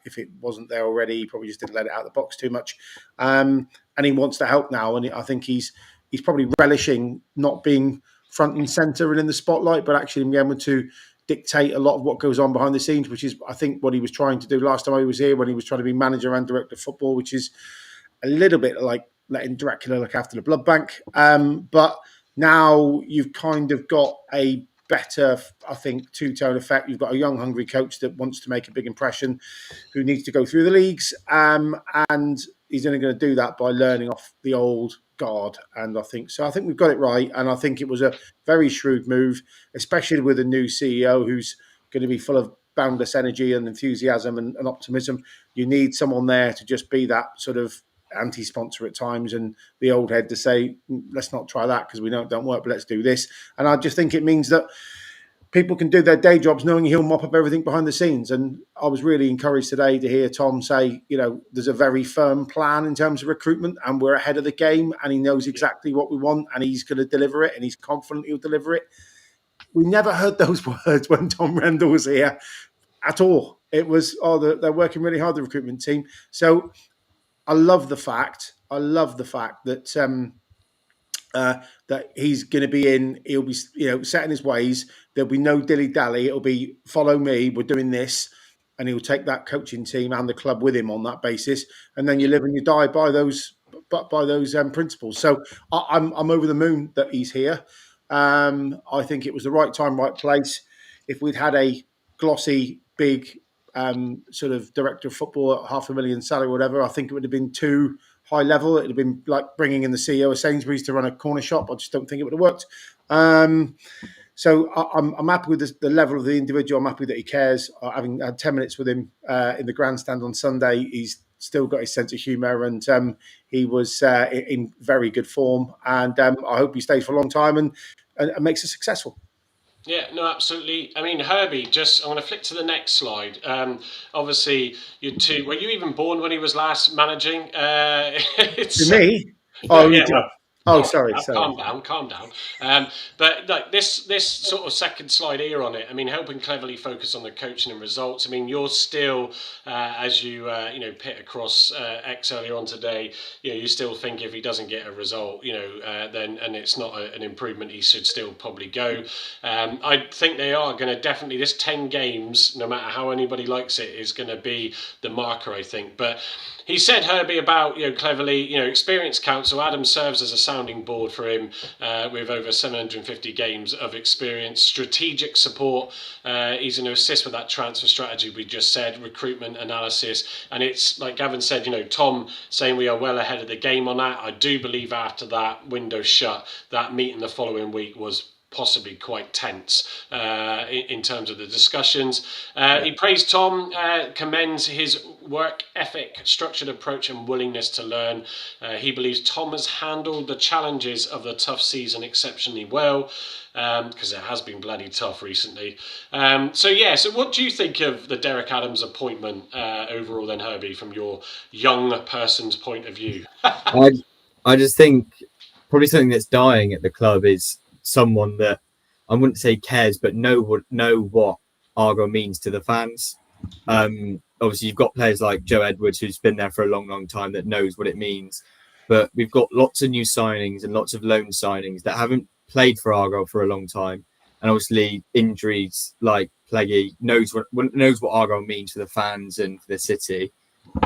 If it wasn't there already, he probably just didn't let it out of the box too much. And he wants to help now. And I think he's probably relishing not being front and centre and in the spotlight, but actually being able to dictate a lot of what goes on behind the scenes, which is, I think, what he was trying to do last time I was here when he was trying to be manager and director of football, which is a little bit like letting Dracula look after the blood bank. But now you've kind of got a better, I think, two-tone effect. You've got a young, hungry coach that wants to make a big impression, who needs to go through the leagues, and he's only going to do that by learning off the old guard. And I think we've got it right, and I think it was a very shrewd move, especially with a new CEO who's going to be full of boundless energy and enthusiasm and optimism. You need someone there to just be that sort of anti-sponsor at times, and the old head to say, let's not try that because we don't work, but let's do this. And I just think it means that people can do their day jobs knowing he'll mop up everything behind the scenes. And I was really encouraged today to hear Tom say, there's a very firm plan in terms of recruitment and we're ahead of the game, and he knows exactly what we want and he's going to deliver it, and he's confident he'll deliver it. We never heard those words when Tom Rendell was here at all. It was, they're working really hard, the recruitment team. So I love the fact that that he's going to be in. He'll be, set in his ways. There'll be no dilly dally. It'll be follow me. We're doing this, and he'll take that coaching team and the club with him on that basis. And then you live and you die by those principles. So I'm over the moon that he's here. I think it was the right time, right place. If we'd had a glossy, big sort of director of football at $500,000 salary or whatever, I think it would have been too high level. It would have been like bringing in the CEO of Sainsbury's to run a corner shop. I just don't think it would have worked. So I'm happy with the level of the individual. I'm happy that he cares. Having had 10 minutes with him in the grandstand on Sunday, he's still got his sense of humour, and he was in very good form. And I hope he stays for a long time and makes us successful. Yeah, no, absolutely. I mean, Herbie, I want to flick to the next slide. Obviously, were you even born when he was last managing? To me? Sorry. Calm down. But like this sort of second slide here on it, I mean, helping cleverly focus on the coaching and results. I mean, you're still, as you pit across X earlier on today, you still think if he doesn't get a result, then and it's not an improvement, he should still probably go. I think they are going to definitely, this 10 games, no matter how anybody likes it, is going to be the marker, I think. But he said, Herbie, about cleverly, experience council. Adam serves as a sounding board for him with over 750 games of experience. Strategic support. He's going to assist with that transfer strategy we just said, recruitment analysis. And it's like Gavin said, Tom saying we are well ahead of the game on that. I do believe after that window shut, that meeting the following week was possibly quite tense in terms of the discussions. He praised Tom, commends his work ethic, structured approach and willingness to learn. He believes Tom has handled the challenges of the tough season exceptionally well, because it has been bloody tough recently. So what do you think of the Derek Adams appointment overall then, Herbie, from your young person's point of view? I just think probably something that's dying at the club is someone that I wouldn't say cares, but know what Argyle means to the fans. Obviously, you've got players like Joe Edwards, who's been there for a long, long time, that knows what it means. But we've got lots of new signings and lots of loan signings that haven't played for Argyle for a long time. And obviously, injuries like Pleggy knows what Argyle means for the fans and for the city,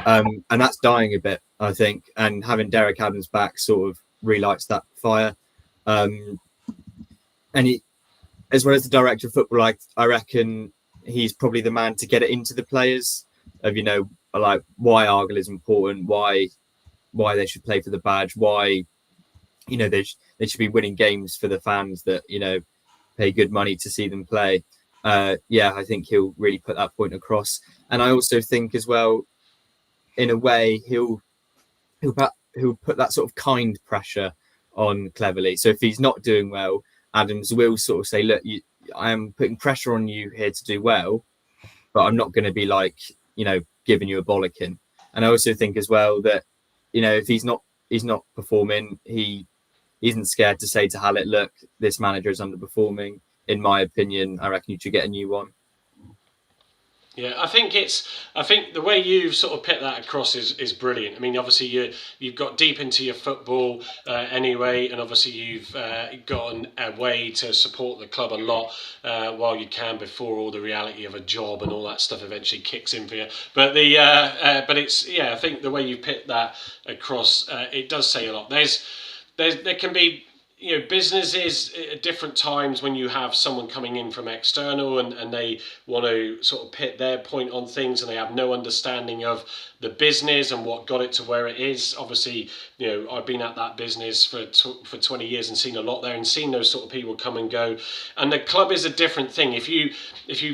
and that's dying a bit, I think. And having Derek Adams back sort of relights that fire. And he, as well as the director of football, I reckon he's probably the man to get it into the players of, like why Argyle is important, why they should play for the badge, why they should be winning games for the fans that pay good money to see them play. I think he'll really put that point across. And I also think as well, in a way, he'll put that sort of kind pressure on Cleverley. So if he's not doing well, Adams will sort of say, look, I am putting pressure on you here to do well, but I'm not going to be like, giving you a bollocking. And I also think as well that, if he's not performing, he isn't scared to say to Hallett, look, this manager is underperforming. In my opinion, I reckon you should get a new one. Yeah, I think the way you've sort of put that across is brilliant. I mean, obviously you've got deep into your football anyway, and obviously you've gotten a way to support the club a lot while you can before all the reality of a job and all that stuff eventually kicks in for you. But I think the way you put that across, it does say a lot. There can be businesses at different times when you have someone coming in from external and they want to sort of pit their point on things and they have no understanding of the business and what got it to where it is. Obviously, I've been at that business for 20 years and seen a lot there and seen those sort of people come and go. And the club is a different thing. If you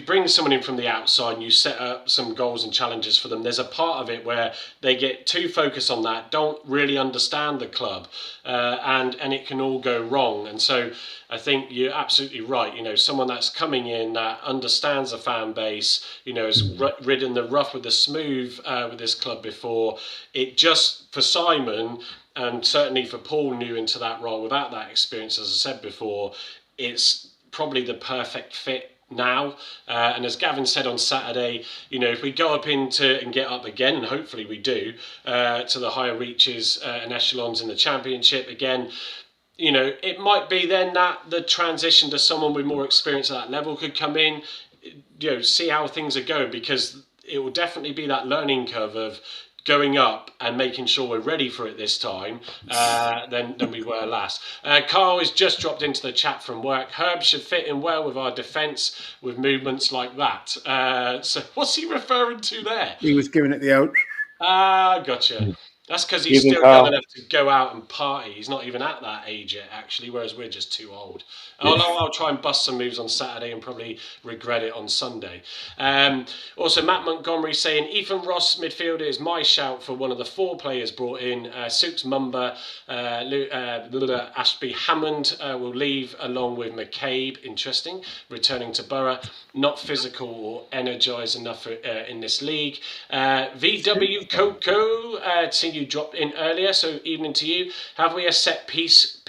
bring someone in from the outside and you set up some goals and challenges for them, there's a part of it where they get too focused on that, don't really understand the club, and it can all go wrong. And so I think you're absolutely right. Someone that's coming in that understands the fan base, has ridden the rough with the smooth with this club before. It just, for Simon, and certainly for Paul, new into that role without that experience, as I said before, it's probably the perfect fit now. And as Gavin said on Saturday, if we go up into and get up again, and hopefully we do, to the higher reaches and echelons in the Championship again, it might be then that the transition to someone with more experience at that level could come in, see how things are going, because it will definitely be that learning curve of going up and making sure we're ready for it this time than we were last. Carl has just dropped into the chat from work. Herb should fit in well with our defence with movements like that. So what's he referring to there? He was giving it the old. Gotcha. That's because he's still young enough to go out and party. He's not even at that age yet, actually, whereas we're just too old. I'll try and bust some moves on Saturday and probably regret it on Sunday. Also, Matt Montgomery saying, Ethan Ross, midfielder, is my shout for one of the 4 players brought in. Sukes Mumba, Ashby Hammond will leave along with McCabe. Interesting. Returning to Borough. Not physical or energised enough in this league. VW Coco, seeing you dropped in earlier, so evening to you. Have we a set piece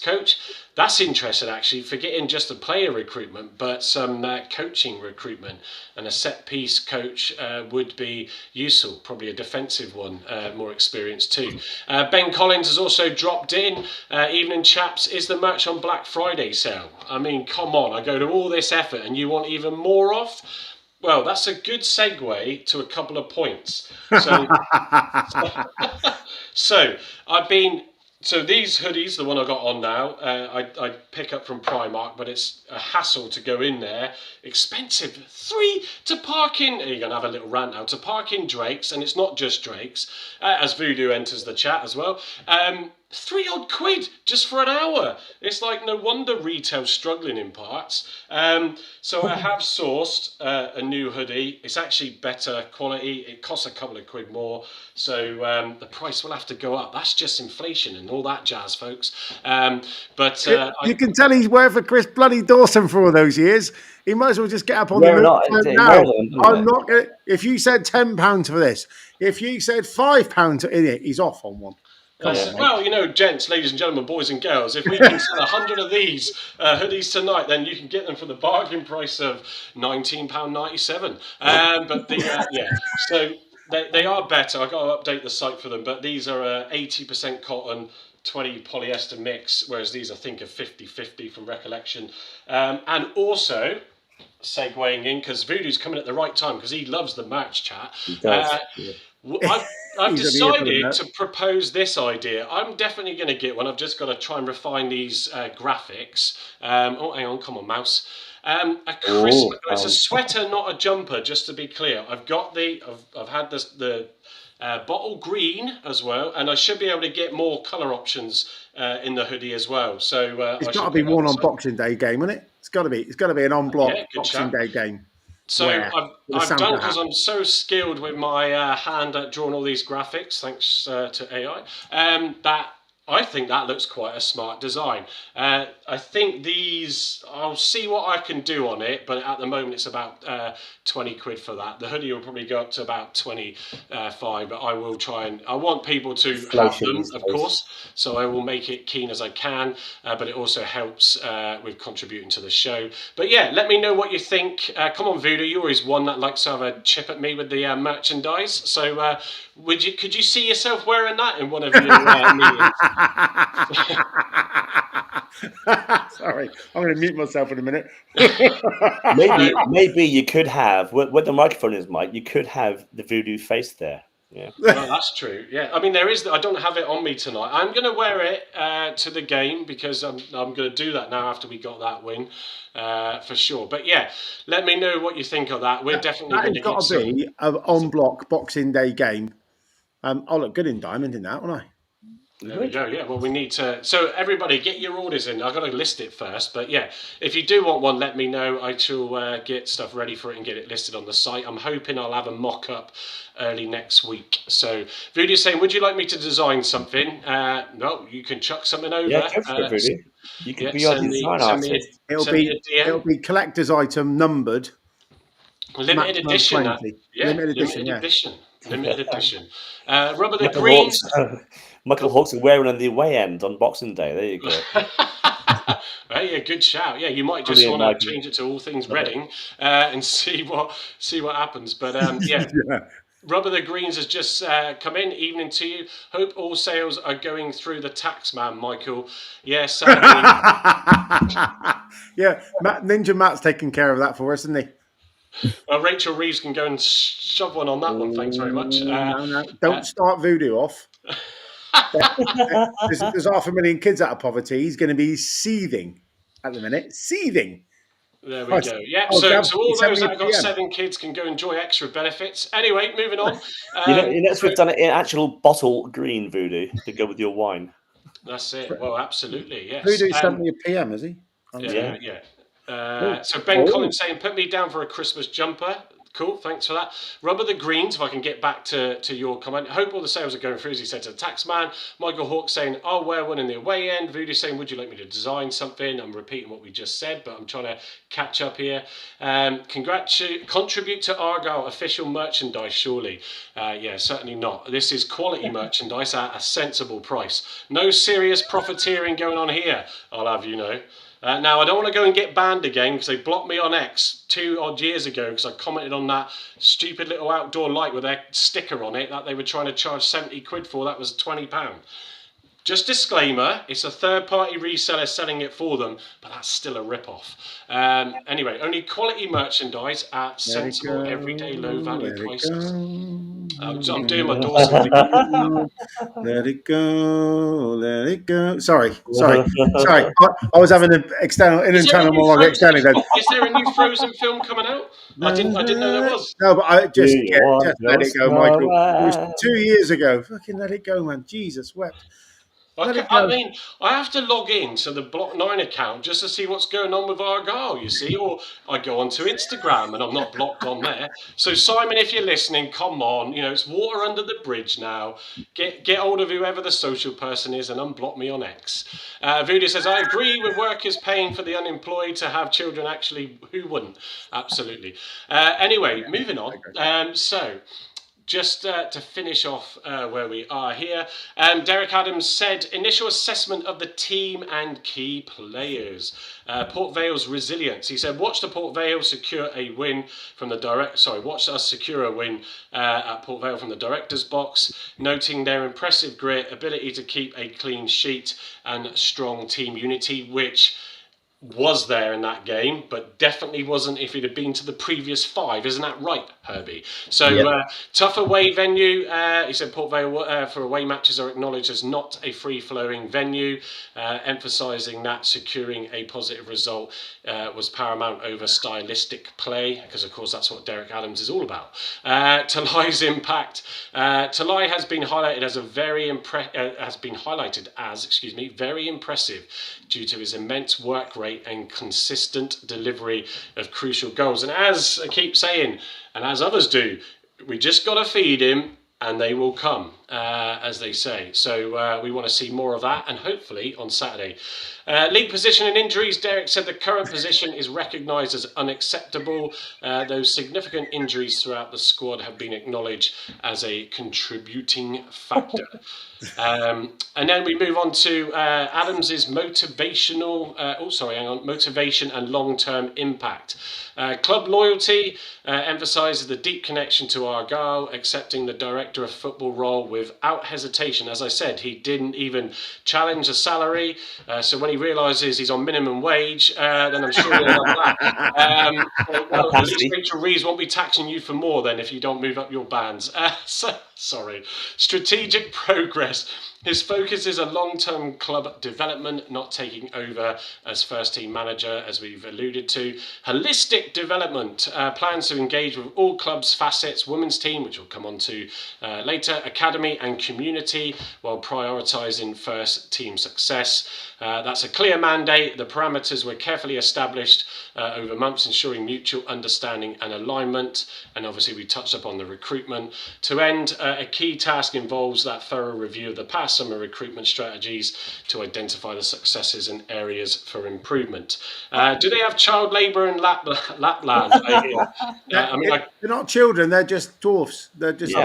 coach? That's interesting, actually, forgetting just the player recruitment, but some coaching recruitment, and a set piece coach would be useful, probably a defensive one, more experienced too. Ben Collins has also dropped in. Evening, chaps. Is the merch on Black Friday sale? I mean, come on, I go to all this effort and you want even more off? Well, that's a good segue to a couple of points. So these hoodies, the one I got on now, I pick up from Primark, but it's a hassle to go in there. Expensive. 3 to park in. You're going to have a little rant now. To park in Drake's, and it's not just Drake's, as Voodoo enters the chat as well. 3 odd quid just for an hour. It's like no wonder retail's struggling in parts. So I have sourced a new hoodie. It's actually better quality. It costs a couple of quid more. So the price will have to go up. That's just inflation and all that jazz, folks. You can tell he's worked for Chris bloody Dawson for all those years. He might as well just get up on the move now. I'm not going to. If you said £10 for this, if you said £5, he's off on one. Well, gents, ladies and gentlemen, boys and girls, if we can sell 100 of these hoodies tonight, then you can get them for the bargain price of £19.97. So they are better. I've got to update the site for them, but these are 80% cotton, 20 polyester mix, whereas these I think are 50-50 from recollection. And also, segueing in because Voodoo's coming at the right time because he loves the merch chat. He does. I've He's only here for the decided merch. to propose this idea. I'm definitely going to get one. I've just got to try and refine these graphics. Oh, hang on, come on, mouse. It's a sweater, not a jumper. Just to be clear, I've had the bottle green as well, and I should be able to get more color options in the hoodie as well. So It's got to be worn on Boxing Day game, isn't it? It's got to be. It's got to be an on-block Boxing Day game. So I've done, because I'm so skilled with my hand at drawing all these graphics, thanks to AI, that I think that looks quite a smart design. I think I'll see what I can do on it, but at the moment it's about 20 quid for that. The hoodie will probably go up to about 25, but I will try and, I want people to have them, of course, so I will make it keen as I can, but it also helps with contributing to the show. But yeah, let me know what you think. Come on, Voodoo, you're always one that likes to have a chip at me with the merchandise, so could you see yourself wearing that in one of your meetings? Sorry, I'm going to mute myself in a minute. maybe you could have, where the microphone is, Mike, you could have the Voodoo face there. Yeah, well, that's true. Yeah, I mean, I don't have it on me tonight. I'm going to wear it to the game because I'm going to do that now after we got that win, for sure. But yeah, let me know what you think of that. We're definitely going to get some. That has got to be an on-block Boxing Day game. I'll look good in diamond in that, won't I? There we go. Yeah, well, we need to. So everybody, get your orders in. I've got to list it first, but yeah, if you do want one, let me know. I shall get stuff ready for it and get it listed on the site. I'm hoping I'll have a mock-up early next week. So Voodoo's saying, would you like me to design something? No, you can chuck something over. Yeah, go for it, Voodoo. You can be our design artist. It'll be collector's item numbered. Limited edition. Limited edition. Limited edition. Rubber the Greens. Michael Hawks wearing on the away end on Boxing Day. There you go. Right, yeah, good shout. Yeah, you might just want to change it to All Things Reading and see what happens. But yeah. Rubber the Greens has just come in. Evening to you. Hope all sales are going through the tax man, Michael. Yes. Yeah, Ninja Matt's taking care of that for us, isn't he? Rachel Reeves can go and shove one on that one. Thanks very much. No. Don't start Voodoo off. There's 500,000 kids out of poverty. He's going to be seething at the minute. Seething. There we go. Yeah. So all those that have got 7 kids can go enjoy extra benefits. Anyway, moving on. You know, we've done it in actual bottle green, Voodoo, to go with your wine. That's it. Well, absolutely. Yes. Voodoo sent me a PM, has he? Yeah. So Ben Collins saying, put me down for a Christmas jumper. Cool, thanks for that. Rubber the Greens, if I can get back to your comment. I hope all the sales are going through, as he said to the taxman. Michael Hawke saying, I'll wear one in the away end. Voodoo saying, would you like me to design something? I'm repeating what we just said, but I'm trying to catch up here. Contribute to Argyle official merchandise, surely. Yeah, certainly not. This is quality merchandise at a sensible price. No serious profiteering going on here, I'll have you know. Now, I don't want to go and get banned again because they blocked me on X 2 odd years ago because I commented on that stupid little outdoor light with their sticker on it that they were trying to charge 70 quid for. That was £20. Just disclaimer, it's a third-party reseller selling it for them, but that's still a rip-off. Anyway, only quality merchandise at sensible, everyday, low-value prices. I'm doing my Dawson. Let it go. Sorry. I was having an internal monologue externally then. Is there a new Frozen film coming out? I didn't know there was. No, but I just let it go, Michael. It was 2 years ago. Fucking let it go, man. Jesus wept. I mean, I have to log in to the Block 9 account just to see what's going on with Argyle, you see, or I go onto Instagram and I'm not blocked on there. So, Simon, if you're listening, come on, you know, it's water under the bridge now. Get hold of whoever the social person is and unblock me on X. Voodoo says, I agree with workers paying for the unemployed to have children. Actually, who wouldn't? Absolutely. Anyway, moving on. Just to finish off where we are here, Derek Adams said, initial assessment of the team and key players. Port Vale's resilience. He said, watch the Port Vale secure a win from the watch us secure a win at Port Vale from the director's box, noting their impressive grit, ability to keep a clean sheet and strong team unity, which was there in that game, but definitely wasn't if he'd have been to the previous 5. Isn't that right, Herbie? So tough away venue. He said Port Vale for away matches are acknowledged as not a free-flowing venue, emphasising that securing a positive result was paramount over stylistic play, because of course that's what Derek Adams is all about. Talai's impact. Talai has been highlighted as very impressive due to his immense work rate and consistent delivery of crucial goals. And as I keep saying, and as others do, we just got to feed him and they will come, as they say. So we want to see more of that, and hopefully on Saturday. League position and injuries. Derek said the current position is recognised as unacceptable. Those significant injuries throughout the squad have been acknowledged as a contributing factor. And then we move on to Adams's motivation and long-term impact. Club loyalty emphasises the deep connection to Argyle, accepting the director of football role without hesitation. As I said, he didn't even challenge the salary. So when he realises he's on minimum wage, then I'm sure he'll love that. At least Rachel Reeves won't be taxing you for more then if you don't move up your bands. Sorry. Strategic progress. His focus is on long-term club development, not taking over as first-team manager, as we've alluded to. Holistic development. Plans to engage with all clubs' facets, women's team, which we'll come on to later, academy and community, while prioritising first-team success. That's a clear mandate. The parameters were carefully established over months, ensuring mutual understanding and alignment. And obviously we touched upon the recruitment. To end, a key task involves that thorough review of the past summer recruitment strategies to identify the successes and areas for improvement. Do they have child labour in Lapland? They're not children, they're just dwarfs. They're just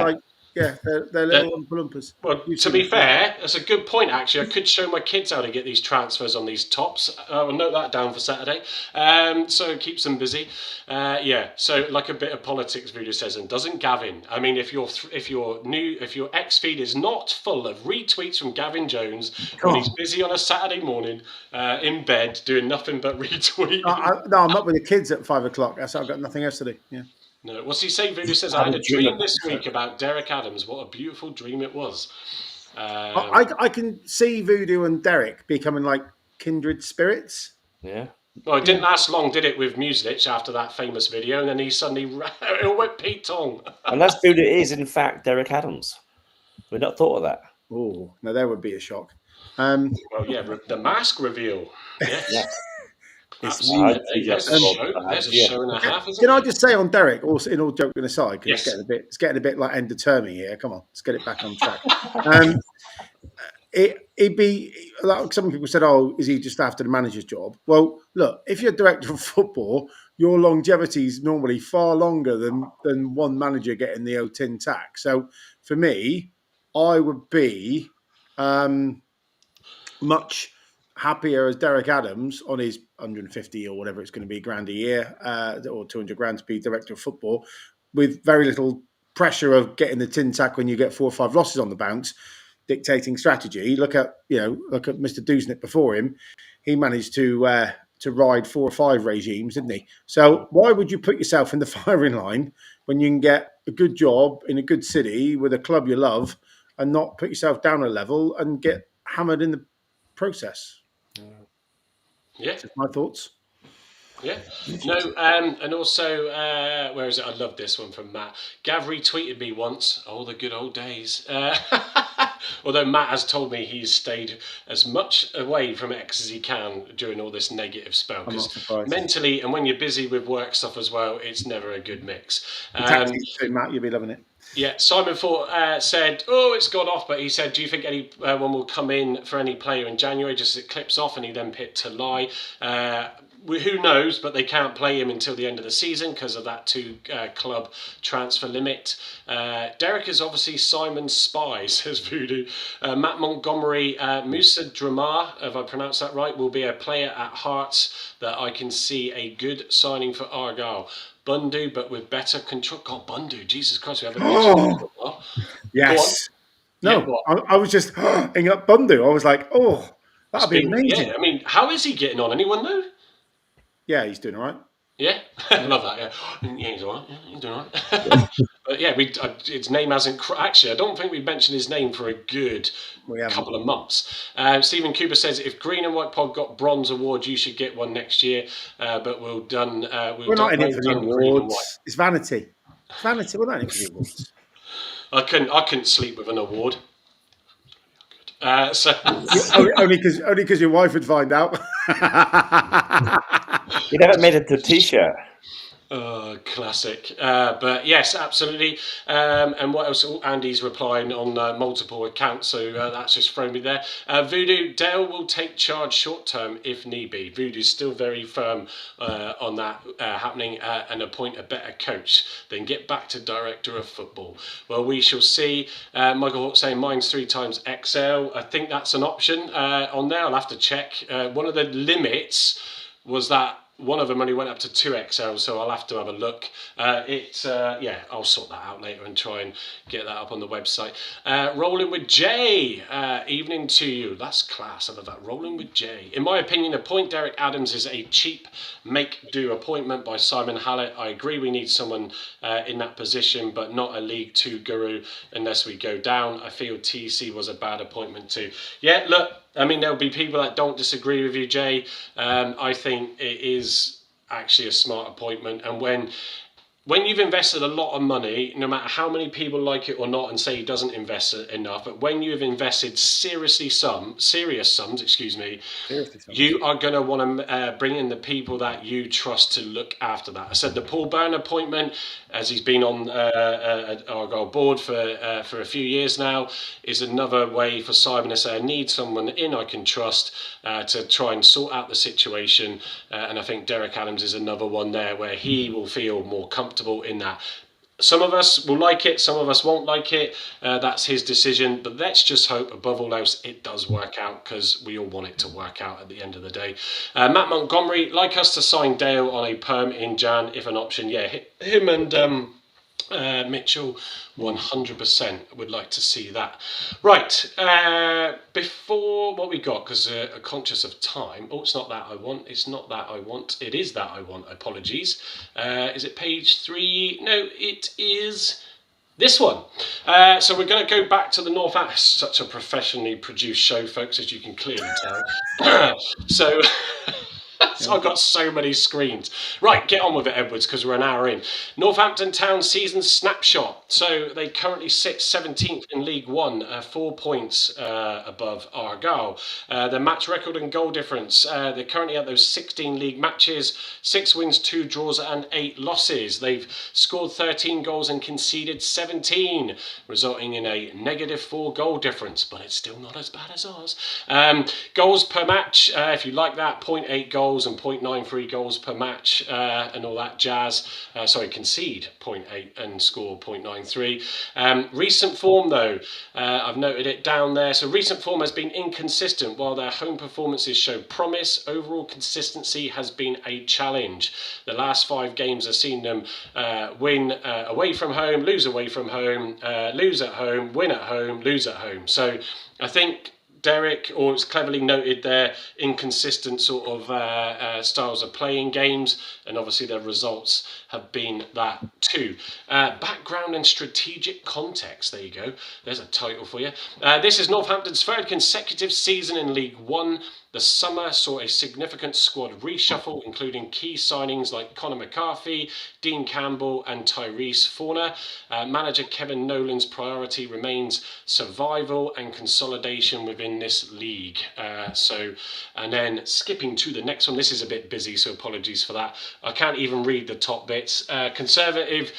they're little Oompa Loompas. Well, to be fair, that's a good point, actually. I could show my kids how to get these transfers on these tops. I'll note that down for Saturday. So it keeps them busy. So like a bit of politics, Voodoo says, and doesn't Gavin? I mean, if your X feed is not full of retweets from Gavin Jones when he's busy on a Saturday morning in bed doing nothing but retweet. No, I'm up with the kids at 5 o'clock. I've got nothing else to do. Yeah. No, what's he say? Voodoo says, I had a dream this week about Derek Adams. What a beautiful dream it was. I can see Voodoo and Derek becoming like kindred spirits. Yeah. Well, it didn't last long, did it, with Muslich after that famous video, and then he suddenly went Pete Tong. Unless Voodoo is, in fact, Derek Adams. We've not thought of that. Oh, no, that would be a shock. The mask reveal. Yes. There's a show and a half. Can I just say on Derek, also in all joking aside, because it's getting a bit like endoterming here. Come on, let's get it back on track. It'd be like some people said, "Oh, is he just after the manager's job?" Well, look, if you're director of football, your longevity is normally far longer than one manager getting the old tin tack. So for me, I would be much happier as Derek Adams on his 150 or whatever it's going to be grand a year, or 200 grand to be director of football, with very little pressure of getting the tin tack when you get 4 or 5 losses on the bounce, dictating strategy. Look at Mr. Dusnik before him. He managed to ride 4 or 5 regimes, didn't he? So why would you put yourself in the firing line when you can get a good job in a good city with a club you love, and not put yourself down a level and get hammered in the process? Yeah, that's my thoughts. Yeah, no, and also, where is it? I love this one from Matt. Gav retweeted me once. Oh, the good old days. Although Matt has told me he's stayed as much away from X as he can during all this negative spell. Because mentally, and when you're busy with work stuff as well, it's never a good mix. Matt, you'll be loving it. Yeah, Simon Fort said, it's gone off, but he said, do you think anyone will come in for any player in January just as it clips off? And he then picked Talai. Who knows, but they can't play him until the end of the season because of that 2-club transfer limit. Derek is obviously Simon's spy, says Voodoo. Matt Montgomery, Moussa Dramar, if I pronounce that right, will be a player at Hearts that I can see a good signing for Argyle. Bundu, but with better control. God, Bundu, Jesus Christ, we haven't mentioned that. Yes. No, I was just hang up Bundu. I was like, that'd be amazing. Yeah, I mean, how is he getting on? Anyone know? Yeah, he's doing all right. Yeah, I love that. Yeah, he's all right. Yeah, he's doing all right. But yeah, his name hasn't. Actually, I don't think we've mentioned his name for a good couple of months. Stephen Cooper says, if Green and White Pod got bronze award, you should get one next year. But we're not in it for the awards. It's vanity. It's vanity. We're not in it for the awards. I couldn't sleep with an award. So only because your wife would find out. You never made it to T-shirt. Oh, classic. But yes, absolutely. And what else? Andy's replying on multiple accounts, so that's just thrown me there. Voodoo, Dale will take charge short term if need be. Voodoo's still very firm on that happening and appoint a better coach. Then get back to director of football. Well, we shall see. Michael Hawke saying mine's 3 times XL. I think that's an option on there. I'll have to check. One of the limits was that one of them only went up to 2XL, so I'll have to have a look. I'll sort that out later and try and get that up on the website. Rolling with Jay, evening to you. That's class. I love that. Rolling with Jay. In my opinion, appoint Derek Adams is a cheap make-do appointment by Simon Hallett. I agree we need someone in that position, but not a League 2 guru unless we go down. I feel TC was a bad appointment too. Yeah, look, I mean, there'll be people that don't disagree with you, Jay. I think it is actually a smart appointment. And when you've invested a lot of money, no matter how many people like it or not and say he doesn't invest enough, but when you've invested serious sums, you are going to want to bring in the people that you trust to look after that. I said the Paul Byrne appointment, as he's been on Argyle board for a few years now, is another way for Simon to say, I need someone in I can trust to try and sort out the situation. And I think Derek Adams is another one there where he will feel more comfortable in that. Some of us will like it, some of us won't like it. That's his decision, but let's just hope above all else it does work out, because we all want it to work out at the end of the day. Matt Montgomery, like us to sign Dale on a perm in Jan if an option. Yeah, him and Mitchell 100% would like to see that. Right, before what we got, because conscious of time. Oh, it's not that I want. It's not that I want. It is that I want. Apologies. Is it page 3? No, it is this one. So we're going to go back to the Northampton. Such a professionally produced show, folks, as you can clearly tell. So I've got so many screens. Right, get on with it, Edwards, because we're an hour in. Northampton Town season snapshot. So they currently sit 17th in League 1, 4 points above Argyle. Their match record and goal difference. They're currently at those 16 league matches, 6 wins, 2 draws and 8 losses. They've scored 13 goals and conceded 17, resulting in a -4 goal difference, but it's still not as bad as ours. Goals per match, if you like that, 0.8 goals and 0.93 goals per match and all that jazz. Concede 0.8 and score 0.93. Recent form, though, I've noted it down there. So recent form has been inconsistent. While their home performances show promise, overall consistency has been a challenge. The last 5 games have seen them win away from home, lose away from home, lose at home, win at home, lose at home. So I think Derek, or it's cleverly noted there, inconsistent sort of styles of playing games, and obviously their results have been that too. Background and strategic context, there you go. There's a title for you. This is Northampton's 3rd consecutive season in League 1. The summer saw a significant squad reshuffle, including key signings like Conor McCarthy, Dean Campbell and Tyrese Forner. Manager Kevin Nolan's priority remains survival and consolidation within this league. And then skipping to the next one, this is a bit busy, so apologies for that. I can't even read the top bits. Conservative,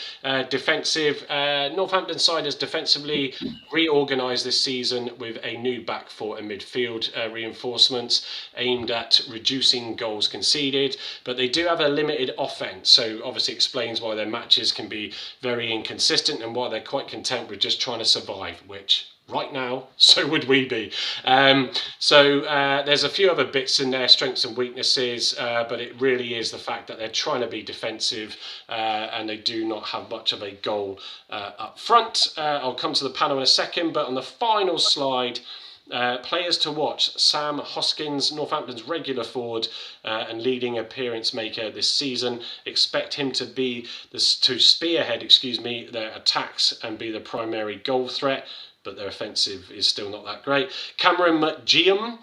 defensive. Northampton side has defensively reorganised this season with a new back four and midfield reinforcements aimed at reducing goals conceded, but they do have a limited offence, so obviously explains why their matches can be very inconsistent and why they're quite content with just trying to survive, which right now, so would we be. There's a few other bits in there, strengths and weaknesses, but it really is the fact that they're trying to be defensive and they do not have much of a goal up front. I'll come to the panel in a second, but on the final slide, Players to watch: Sam Hoskins, Northampton's regular forward and leading appearance maker this season. Expect him to spearhead, their attacks and be the primary goal threat, but their offensive is still not that great. Cameron Jehan,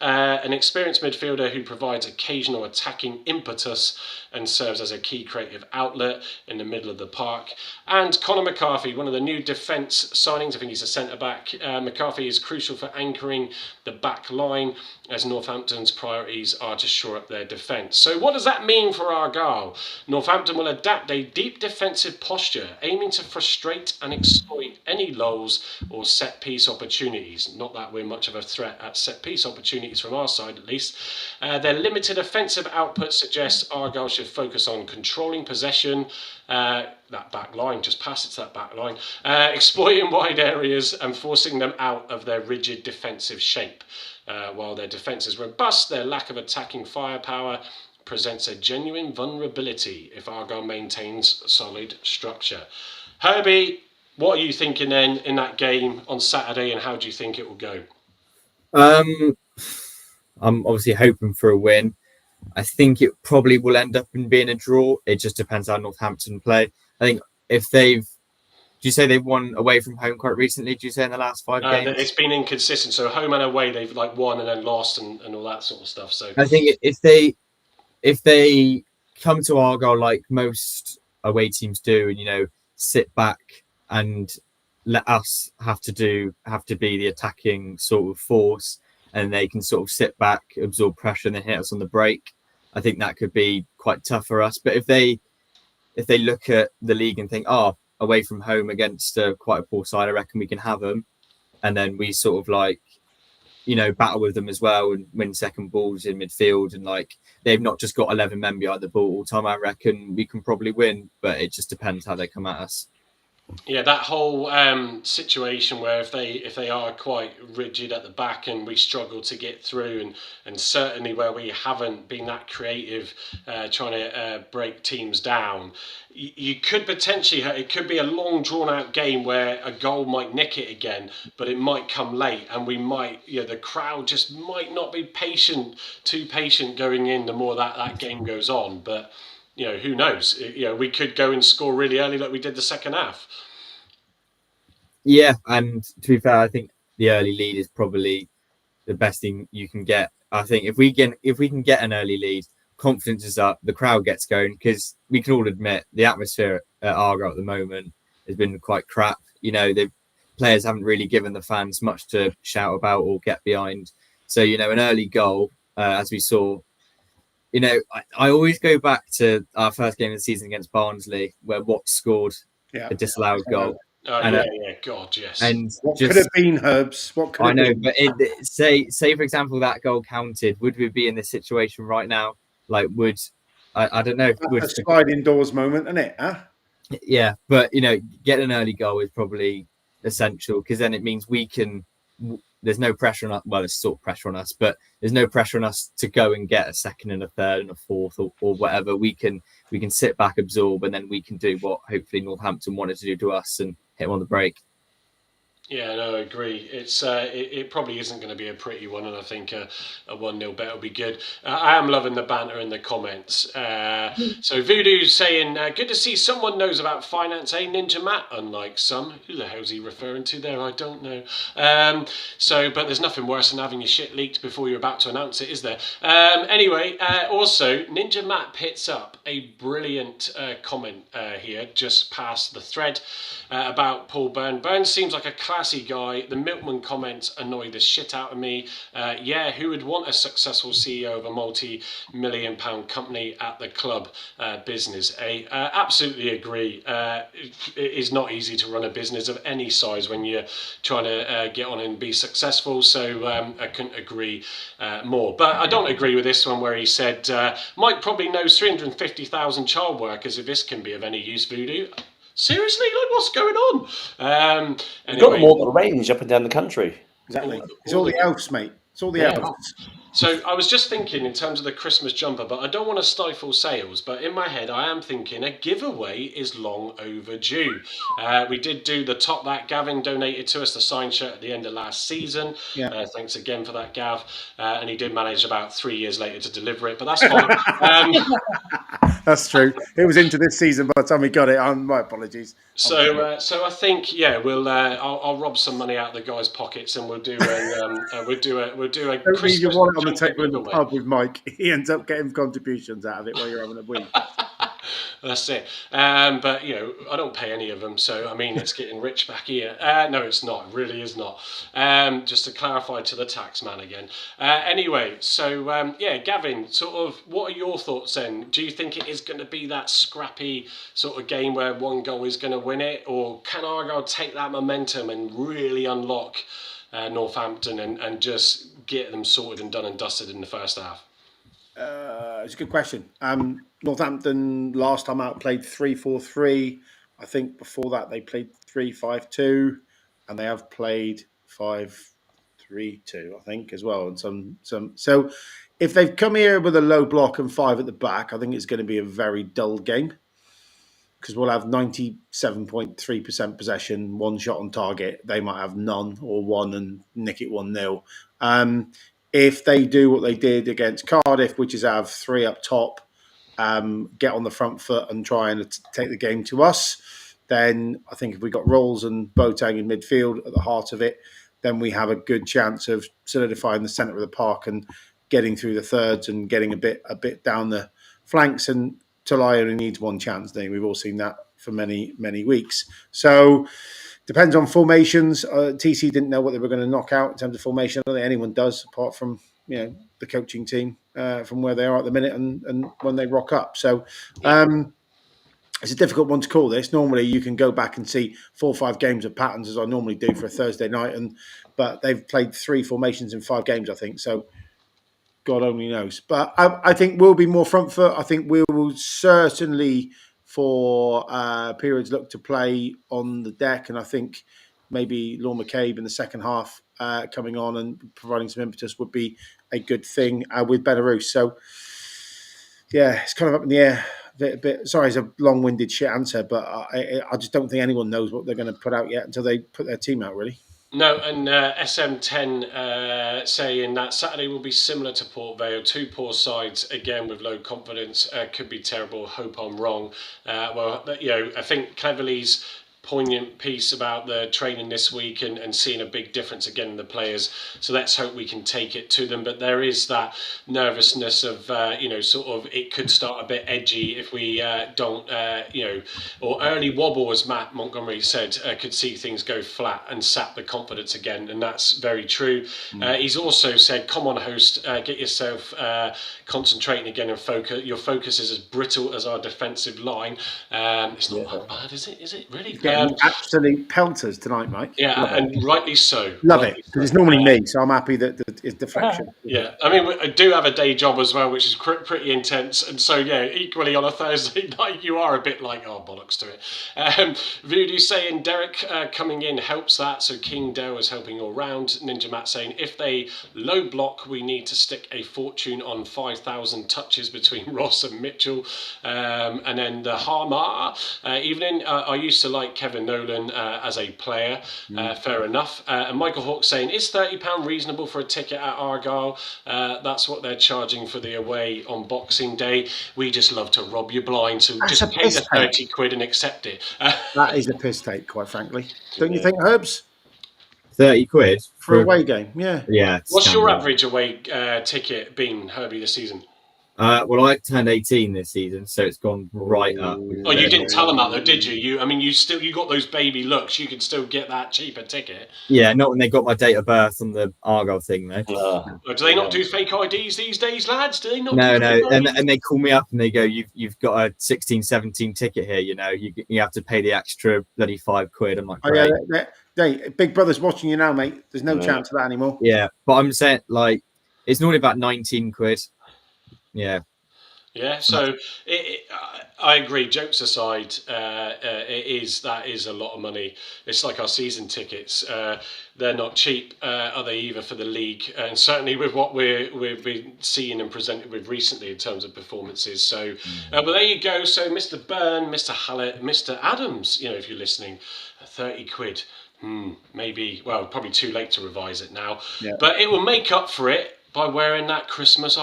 an experienced midfielder who provides occasional attacking impetus and serves as a key creative outlet in the middle of the park. And Conor McCarthy, one of the new defence signings. I think he's a centre-back. McCarthy is crucial for anchoring the back line, as Northampton's priorities are to shore up their defence. So what does that mean for Argyle? Northampton will adapt a deep defensive posture, aiming to frustrate and exploit any lulls or set-piece opportunities. Not that we're much of a threat at set-piece opportunities from our side, at least. Their limited offensive output suggests Argyle should focus on controlling possession, that back line, just pass it to that back line, exploiting wide areas and forcing them out of their rigid defensive shape. While their defence is robust, their lack of attacking firepower presents a genuine vulnerability if Argyle maintains solid structure. Herbie, what are you thinking then in that game on Saturday, and how do you think it will go? I'm obviously hoping for a win. I think it probably will end up in being a draw. It just depends how Northampton play. I think if do you say they've won away from home quite recently? Do you say in the last 5 games? It's been inconsistent. So home and away, they've won and then lost and all that sort of stuff. So I think if they come to Argyle like most away teams do, and sit back and let us have to be the attacking sort of force, and they can sort of sit back, absorb pressure, and then hit us on the break, I think that could be quite tough for us. But if they look at the league and think, away from home against quite a poor side, I reckon we can have them, and then we sort of battle with them as well and win second balls in midfield, and they've not just got 11 men behind the ball all the time, I reckon we can probably win, but it just depends how they come at us. Yeah, that whole situation where if they are quite rigid at the back and we struggle to get through, and certainly where we haven't been that creative trying to break teams down, you could potentially, it could be a long drawn out game where a goal might nick it again, but it might come late, and we might, the crowd just might not be too patient going in the more that game goes on. But who knows? We could go and score really early like we did the second half. Yeah, and to be fair, I think the early lead is probably the best thing you can get. I think if we can get an early lead, confidence is up, the crowd gets going, because we can all admit the atmosphere at Argyle at the moment has been quite crap. The players haven't really given the fans much to shout about or get behind. So, an early goal, as we saw, I always go back to our first game of the season against Barnsley, where Watts scored a disallowed goal. God, yes. And what could have been, Herbs? What could have been? But say for example that goal counted, would we be in this situation right now? I don't know. That's a sliding doors moment, isn't it? Huh? Yeah, but getting an early goal is probably essential, because then it means we can. There's no pressure on us. Well, there's sort of pressure on us, but there's no pressure on us to go and get a second and a third and a fourth or whatever. We can sit back, absorb, and then we can do what hopefully Northampton wanted to do to us and hit them on the break. Yeah, no, I agree. It probably isn't going to be a pretty one, and I think a 1-0 bet will be good. I am loving the banter in the comments. So Voodoo's saying, good to see someone knows about finance, Ninja Matt? Unlike some. Who the hell's he referring to there? I don't know. But there's nothing worse than having your shit leaked before you're about to announce it, is there? Anyway, also, Ninja Matt pits up a brilliant comment here, just past the thread, about Paul Byrne. Byrne seems like a classy guy. The Milkman comments annoy the shit out of me. Who would want a successful CEO of a multi-million pound company at the club business? Absolutely agree. It is not easy to run a business of any size when you're trying to get on and be successful. So I couldn't agree more. But I don't agree with this one where he said, Mike probably knows 350,000 child workers if this can be of any use, Voodoo. Seriously, what's going on? Anyway, got them all the range up and down the country. Exactly. It's all the elves, mate. It's all the evidence. So I was just thinking in terms of the Christmas jumper, but I don't want to stifle sales. But in my head, I am thinking a giveaway is long overdue. We did do the top that Gavin donated to us, the signed shirt at the end of last season. Yeah. Thanks again for that, Gav. And he did manage about 3 years later to deliver it, but that's fine. That's true. It was into this season by the time we got it. My apologies. So I think we'll I'll rob some money out of the guys' pockets and we'll do a Don't leave your wallet on the table in the pub with Mike. He ends up getting contributions out of it while you're having a week. That's it. But I don't pay any of them, so I mean it's getting rich back here. No, it's not. It really is not. Just to clarify to the tax man again. Anyway, so Gavin, sort of, what are your thoughts then? Do you think it is going to be that scrappy sort of game where one goal is going to win it, or can Argyle take that momentum and really unlock Northampton and just get them sorted and done and dusted in the first half? It's a good question. Northampton last time out played 3-4-3. I think before that they played 3-5-2, and they have played 5-3-2. I think as well. And some. So if they've come here with a low block and 5 at the back, I think it's going to be a very dull game because we'll have 97.3% possession, 1 shot on target. They might have none or 1 and nick it 1-0. If they do what they did against Cardiff, which is have 3 up top, get on the front foot and try and take the game to us, then I think if we got Rolls and Boateng in midfield at the heart of it, then we have a good chance of solidifying the centre of the park and getting through the thirds and getting a bit down the flanks. And Tulai only needs 1 chance. We've all seen that for many, many weeks. So depends on formations. TC didn't know what they were going to knock out in terms of formation. I don't think anyone does, apart from the coaching team from where they are at the minute and when they rock up. So it's a difficult one to call this. Normally you can go back and see 4 or 5 games of patterns as I normally do for a Thursday night, but they've played 3 formations in 5 games, I think. So God only knows. But I think we'll be more front foot. I think we will certainly for periods look to play on the deck, and I think maybe Lorne McCabe in the second half coming on and providing some impetus would be a good thing with Belarus. So yeah, it's kind of up in the air. A bit. Sorry, it's a long-winded shit answer, but I just don't think anyone knows what they're going to put out yet until they put their team out, really. No, and SM10 saying that Saturday will be similar to Port Vale. 2 poor sides, again, with low confidence. Could be terrible. Hope I'm wrong. I think Cleverley's poignant piece about the training this week and seeing a big difference again in the players. So let's hope we can take it to them. But there is that nervousness of, sort of it could start a bit edgy if we don't, or early wobble, as Matt Montgomery said, could see things go flat and sap the confidence again. And that's very true. He's also said, come on, host, get yourself concentrating again and focus. Your focus is as brittle as our defensive line. It's not that bad, is it? Is it really? Absolute pelters tonight, Mike. Yeah, and rightly so. Love it, because it's normally me, so I'm happy that it's deflection. Yeah, I mean, I do have a day job as well, which is pretty intense, and so equally on a Thursday night, you are a bit like, oh, bollocks to it. Voodoo saying Derek coming in helps that, so King Dale is helping all round. Ninja Matt saying if they low block, we need to stick a fortune on 5,000 touches between Ross and Mitchell, and then the Harmar evening. I used to like Kevin Nolan as a player, fair enough. And Michael Hawke saying, is £30 reasonable for a ticket at Argyle? That's what they're charging for the away on Boxing Day. We just love to rob you blind, so That's just pay the 30 quid and accept it. That is a piss take, quite frankly. Don't you think, Herbs? 30 quid? For a away game, yeah. Yeah. What's your average away ticket been, Herbie, this season? Well, I turned 18 this season, so it's gone right up. Oh, you didn't tell them that though, did you? You got those baby looks. You can still get that cheaper ticket. Yeah, not when they got my date of birth on the Argyle thing, though. Do they not do fake IDs these days, lads? Do they not? No. And they call me up and they go, "You've got a 16-17 ticket here. You have to pay the extra bloody £5." I'm like, great. Big Brother's watching you now, mate. There's no chance of that anymore. Yeah, but I'm saying it's normally about 19 quid. Yeah. Yeah, so I agree. Jokes aside, that is a lot of money. It's like our season tickets. They're not cheap, are they? Either for the league, and certainly with what we've been seeing and presented with recently in terms of performances. So, well, there you go. So, Mr. Byrne, Mr. Hallett, Mr. Adams, if you're listening, 30 quid. Maybe. Well, probably too late to revise it now. Yeah. But it will make up for it by wearing that Christmas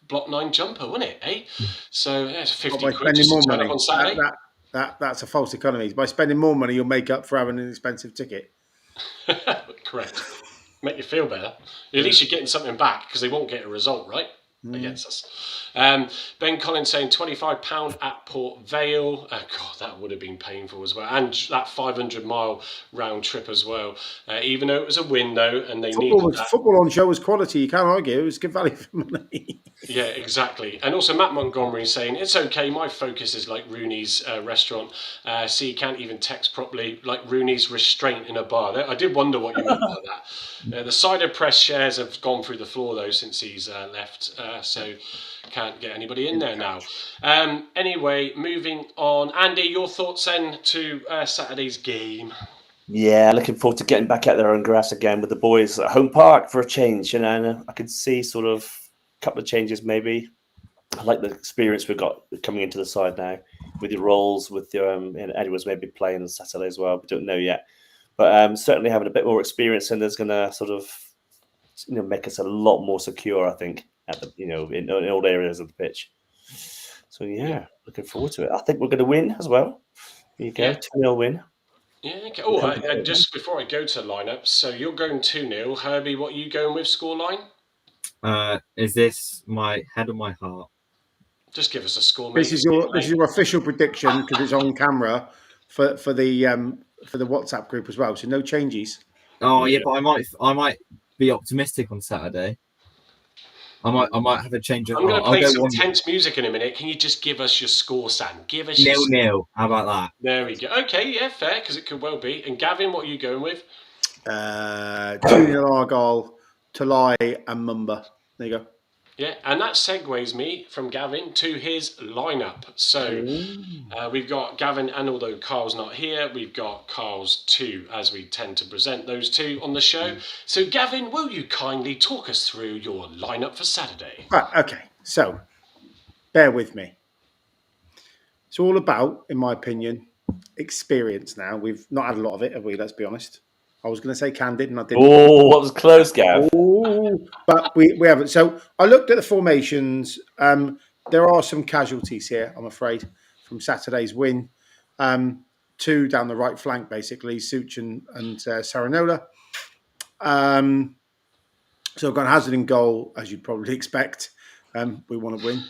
Block 9 jumper, wouldn't it? Eh? So it's 50 quid just to turn up on Saturday. That's a false economy. By spending more money, you'll make up for having an expensive ticket. Correct. Make you feel better. At least you're getting something back because they won't get a result, right? Against us. Ben Collins saying £25 at Port Vale. God, that would have been painful as well. And that 500-mile round trip as well. Even though it was a win, though, and they needed that. Football on show was quality. You can't argue. It was good value for money. Yeah, exactly. And also Matt Montgomery saying, it's okay, my focus is like Rooney's restaurant. So you can't even text properly, like Rooney's restraint in a bar. I did wonder what you meant by that. The cider press shares have gone through the floor, though, since he's left. So can't get anybody in there now. Anyway, moving on. Andy, your thoughts then to Saturday's game? Yeah, looking forward to getting back out there on grass again with the boys at home park for a change. And I could see sort of a couple of changes maybe. I like the experience we've got coming into the side now with your roles, with your Eddie was maybe playing on Saturday as well. We don't know yet. But certainly having a bit more experience and there's going to sort of make us a lot more secure, I think, at the in all areas of the pitch. So yeah, looking forward to it. I think we're going to win as well. There you go, 2-0 win. Yeah. Okay. Oh, just before I go to the lineup, so you're going 2-0. Herbie, what are you going with scoreline? Is this my head or my heart? Just give us a score. This is your official prediction because it's on camera for the WhatsApp group as well. So no changes. Oh yeah, but I might be optimistic on Saturday. I might have a change of heart. I'm going to play some 1-1. tense music in a minute. Can you just give us your score, Sam? Give us 0-0. How about that? There we go. Okay, yeah, fair, because it could well be. And Gavin, what are you going with? 2-0 Argyle, Tulai and Mumba. There you go. Yeah, and that segues me from Gavin to his lineup. So we've got Gavin, and although Carl's not here, we've got Carl's two, as we tend to present those two on the show. So Gavin, will you kindly talk us through your lineup for Saturday? Right, okay, so bear with me. It's all about, in my opinion, experience now. We've not had a lot of it, have we? Let's be honest. I was going to say candid, and I didn't. Oh, what was close, Gav? But we haven't. So I looked at the formations. There are some casualties here, I'm afraid, from Saturday's win. Two down the right flank, basically, Such and Saranola. So I've got Hazard in goal, as you'd probably expect. We want to win.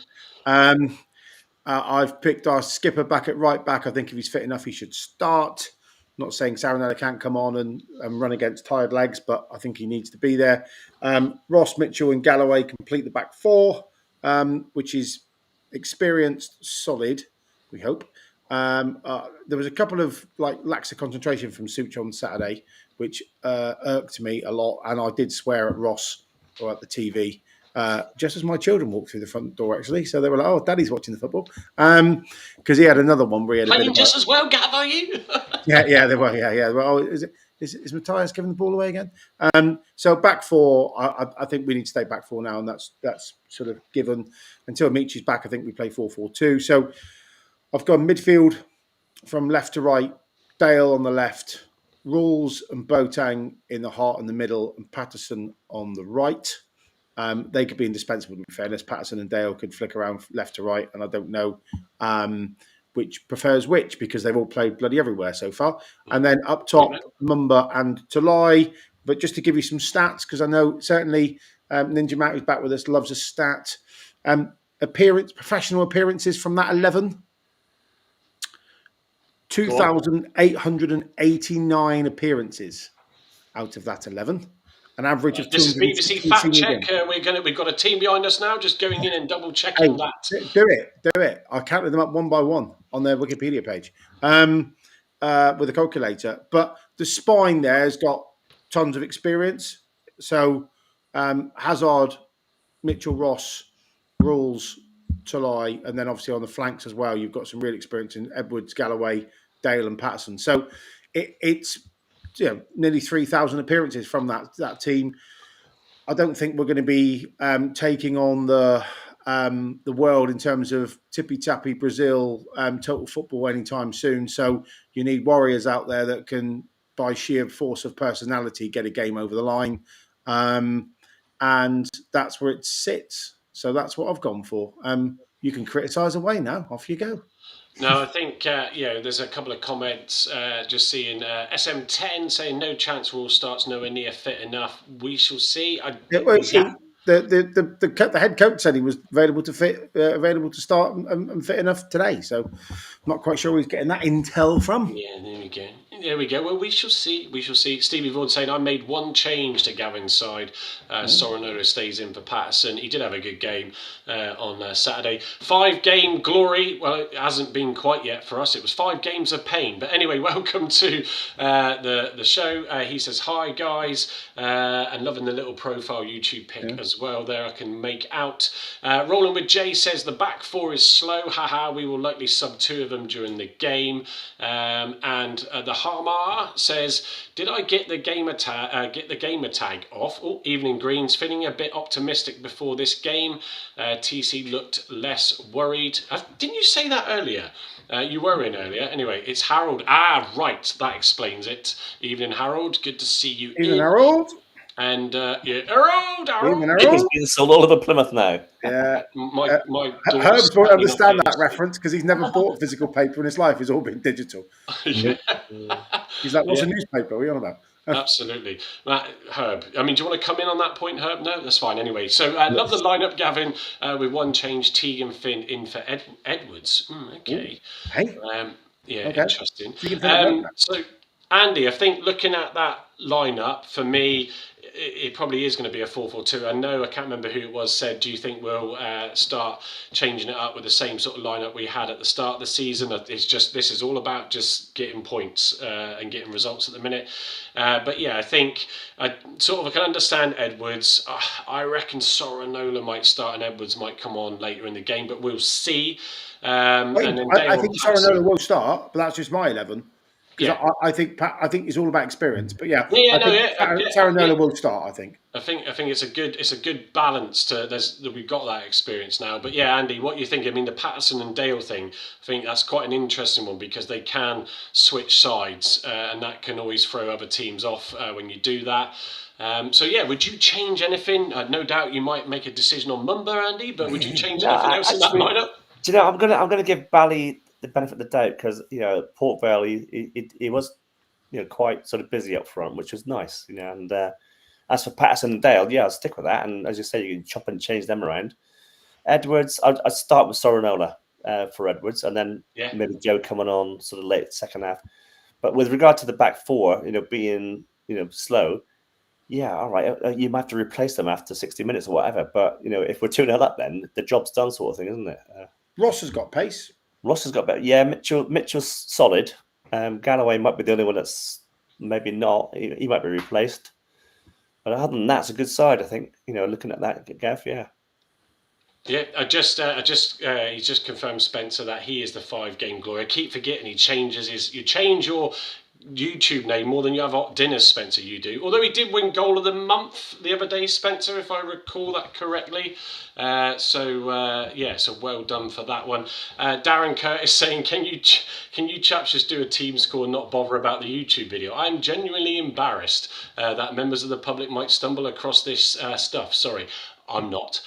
I've picked our skipper back at right back. I think if he's fit enough, he should start. Not saying Saranola can't come on and run against tired legs, but I think he needs to be there. Ross, Mitchell and Galloway complete the back four, which is experienced, solid, we hope. There was a couple of lacks of concentration from Such on Saturday, which irked me a lot. And I did swear at Ross or at the TV, just as my children walked through the front door, actually. So they were like, oh, Daddy's watching the football. Because he had another one where he had playing just as well, Gav, are you? Yeah, they were. Yeah. Well, is Matthias giving the ball away again? So back four, I think we need to stay back four now, and that's sort of given. Until Amichi's back, I think we play 4-4-2. So I've got midfield from left to right, Dale on the left, Rules and Boateng in the heart and the middle, and Patterson on the right. They could be indispensable, in fairness. Patterson and Dale could flick around left to right, and I don't know which prefers which, because they've all played bloody everywhere so far. And then up top, Mumba and Tulai. But just to give you some stats, because I know certainly Ninja Matt, who's back with us, loves a stat. Professional appearances from that 11. 2,889 appearances out of that 11. An average of 200. This is BBC fact check. We've got a team behind us now, just going in and double checking that. Do it. I counted them up one by one on their Wikipedia page with a calculator. But the spine there has got tons of experience. So Hazard, Mitchell, Ross, Rules, Tulai, and then obviously on the flanks as well, you've got some real experience in Edwards, Galloway, Dale, and Patterson. So it's nearly 3,000 appearances from that team. I don't think we're going to be taking on the world in terms of tippy-tappy Brazil total football anytime soon. So you need warriors out there that can, by sheer force of personality, get a game over the line. And that's where it sits. So that's what I've gone for. You can criticise away now. Off you go. No, I think, there's a couple of comments just seeing SM10 saying no chance Raw starts nowhere near fit enough. We shall see. The head coach said he was available to start and fit enough today. So I'm not quite sure where he's getting that intel from. Yeah, there we go. Well, we shall see. Stevie Vaughan saying, I made one change to Gavin's side. Sorinola stays in for Patterson. He did have a good game on Saturday. 5-game glory. Well, it hasn't been quite yet for us. It was 5 games of pain. But anyway, welcome to the show. He says, hi, guys. And loving the little profile YouTube pic as well there. I can make out. Rolling with Jay says, the back 4 is slow. Haha, we will likely sub 2 of them during the game. And the Harmar says, did I get the gamer tag off? Oh, Evening Greens feeling a bit optimistic before this game. TC looked less worried. Didn't you say that earlier? You were in earlier. Anyway, it's Harold. Right, that explains it. Evening, Harold. Good to see you. Evening, Harold. And Harold. He's been sold all over Plymouth now. Yeah, my Herbs won't understand that reference because he's never bought physical paper in his life. It's all been digital. He's like, what's a newspaper? What are you on about? Absolutely. Herb, I mean, do you want to come in on that point, Herb? No, that's fine. Anyway, so love the lineup, Gavin, with one change, Teague and Finn in for Edwards. Okay. Hey. Okay. Interesting. So, Andy, I think looking at that lineup, for me, it probably is going to be a 4-4-2. I know, I can't remember who it was said, do you think we'll start changing it up with the same sort of lineup we had at the start of the season? It's just, this is all about just getting points and getting results at the minute. But yeah, I think I can understand Edwards. I reckon Sorinola might start and Edwards might come on later in the game, but we'll see. And then I think Sorinola will start, but that's just my 11. I think it's all about experience, but I think Sorinola will start. I think it's a good balance we've got that experience now. But yeah, Andy, what you think? I mean, the Patterson and Dale thing, I think that's quite an interesting one because they can switch sides, and that can always throw other teams off when you do that. Would you change anything? No doubt you might make a decision on Mumba, Andy, but would you change anything else in that lineup? Do you know, I'm gonna give Bally the benefit of the doubt because Port Vale he was quite sort of busy up front, which was nice, and as for Patterson and Dale, I'll stick with that, and as you say, you can chop and change them around. Edwards, I'd start with Sorinola for Edwards, and then maybe Joe coming on sort of late second half. But with regard to the back 4, being slow, all right, you might have to replace them after 60 minutes or whatever, but if we're 2-0 up, then the job's done, sort of thing, isn't it? Ross has got pace. Ross has got better. Yeah, Mitchell's solid. Galloway might be the only one that's maybe not. He might be replaced. But other than that, it's a good side, I think. Looking at that, Gav, yeah. Yeah, he's just confirmed, Spencer, that he is the 5-game glory. I keep forgetting you change your YouTube name more than you have hot dinners, Spencer, you do. Although he did win goal of the month the other day, Spencer, if I recall that correctly. So well done for that one. Darren Curtis saying, can you chaps just do a team score and not bother about the YouTube video? I'm genuinely embarrassed that members of the public might stumble across this stuff. Sorry. I'm not.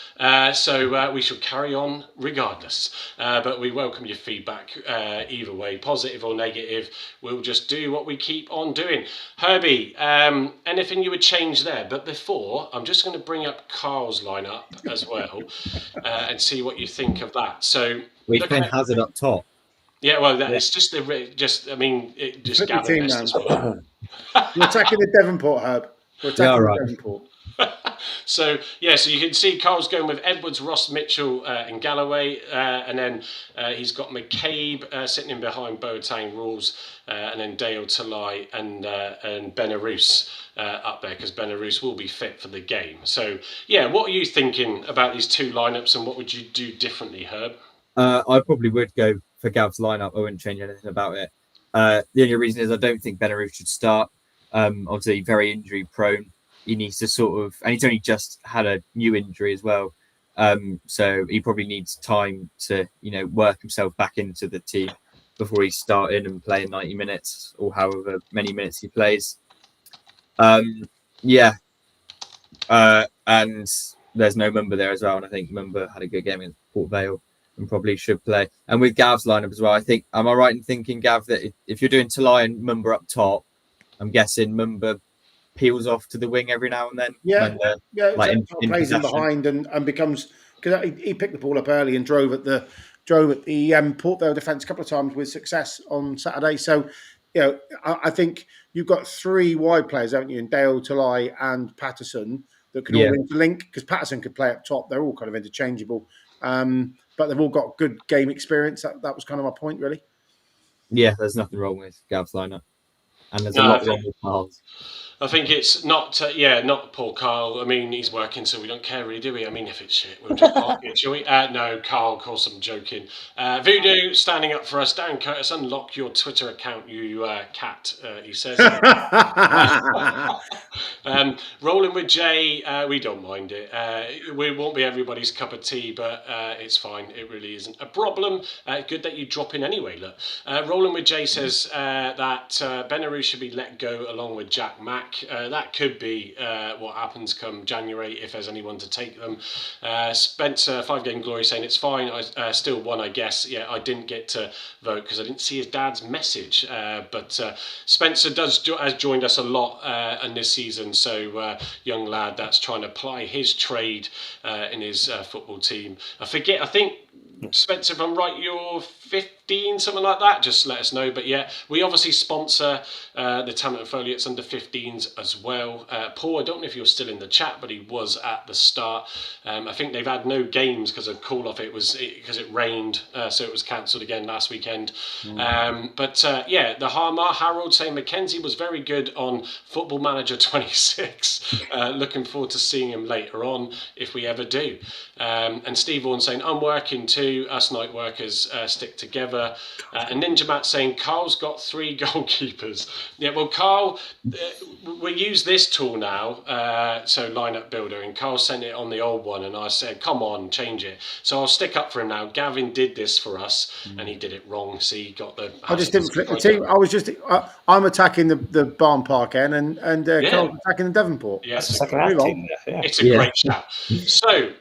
So we shall carry on regardless. But we welcome your feedback either way, positive or negative. We'll just do what we keep on doing. Herbie, anything you would change there? But before, I'm just going to bring up Carl's lineup as well and see what you think of that. So we've been Hazard up top. Yeah, well, it's just it just gathered as well. We're attacking the Devonport, Herb. We're attacking the Devonport. So you can see Carl's going with Edwards, Ross, Mitchell, and Galloway, and then he's got McCabe sitting in behind Boateng, Rules, and then Dale Talai and Benarous up there, because Benarous will be fit for the game. So what are you thinking about these two lineups, and what would you do differently, Herb? I probably would go for Gav's lineup. I wouldn't change anything about it. The only reason is I don't think Benarous should start. Obviously, very injury prone. He needs to and he's only just had a new injury as well. So he probably needs time to, work himself back into the team before he's starting and playing 90 minutes or however many minutes he plays. And there's no Mumba there as well. And I think Mumba had a good game against Port Vale and probably should play. And with Gav's lineup as well, I think, am I right in thinking, Gav, that if you're doing Talai and Mumba up top, I'm guessing Mumba peels off to the wing every now and then? Plays in behind and becomes, because he picked the ball up early and drove at the Port Vale defence a couple of times with success on Saturday. So, I think you've got three wide players, haven't you, in Dale, Talai and Patterson, that can all interlink, because Patterson could play up top. They're all kind of interchangeable. But they've all got good game experience. That was kind of my point, really. Yeah, there's nothing wrong with Gav's lineup. And there's a lot wrong with Carl's. I think it's not, not poor Carl. I mean, he's working, so we don't care really, do we? I mean, if it's shit, we'll just park it, shall we? No, Carl, of course I'm joking. Voodoo, standing up for us. Dan Curtis, unlock your Twitter account, you cat, he says. Rolling with Jay, we don't mind it. We won't be everybody's cup of tea, but it's fine. It really isn't a problem. Good that you drop in anyway, look. Rolling with Jay says that Benarous should be let go along with Jack Mack. That could be what happens come January if there's anyone to take them. Spencer, 5-game glory, saying it's fine. I still won, I guess. Yeah, I didn't get to vote because I didn't see his dad's message. But Spencer has joined us a lot in this season. So young lad that's trying to ply his trade in his football team. I think, Spencer, if I'm right, you're 15, something like that. Just let us know. But we obviously sponsor the Talent and Foliates under 15s as well. Paul, I don't know if you're still in the chat, but he was at the start. I think they've had no games because of call off. Because it rained, so it was cancelled again last weekend. But the Harmar Harold saying Mackenzie was very good on Football Manager 26. Looking forward to seeing him later on if we ever do. And Steve Vaughan saying I'm working too. Us night workers stick together. And Ninja Matt saying Carl's got 3 goalkeepers. Yeah, well, Carl, we use this tool now, so lineup builder, and Carl sent it on the old one, and I said, come on, change it. So I'll stick up for him now. Gavin did this for us, and he did it wrong. So he got the. I just didn't flip the team. I was I'm attacking the Barn Park end, and Carl's attacking the Devonport. Yeah, it's a great shout. So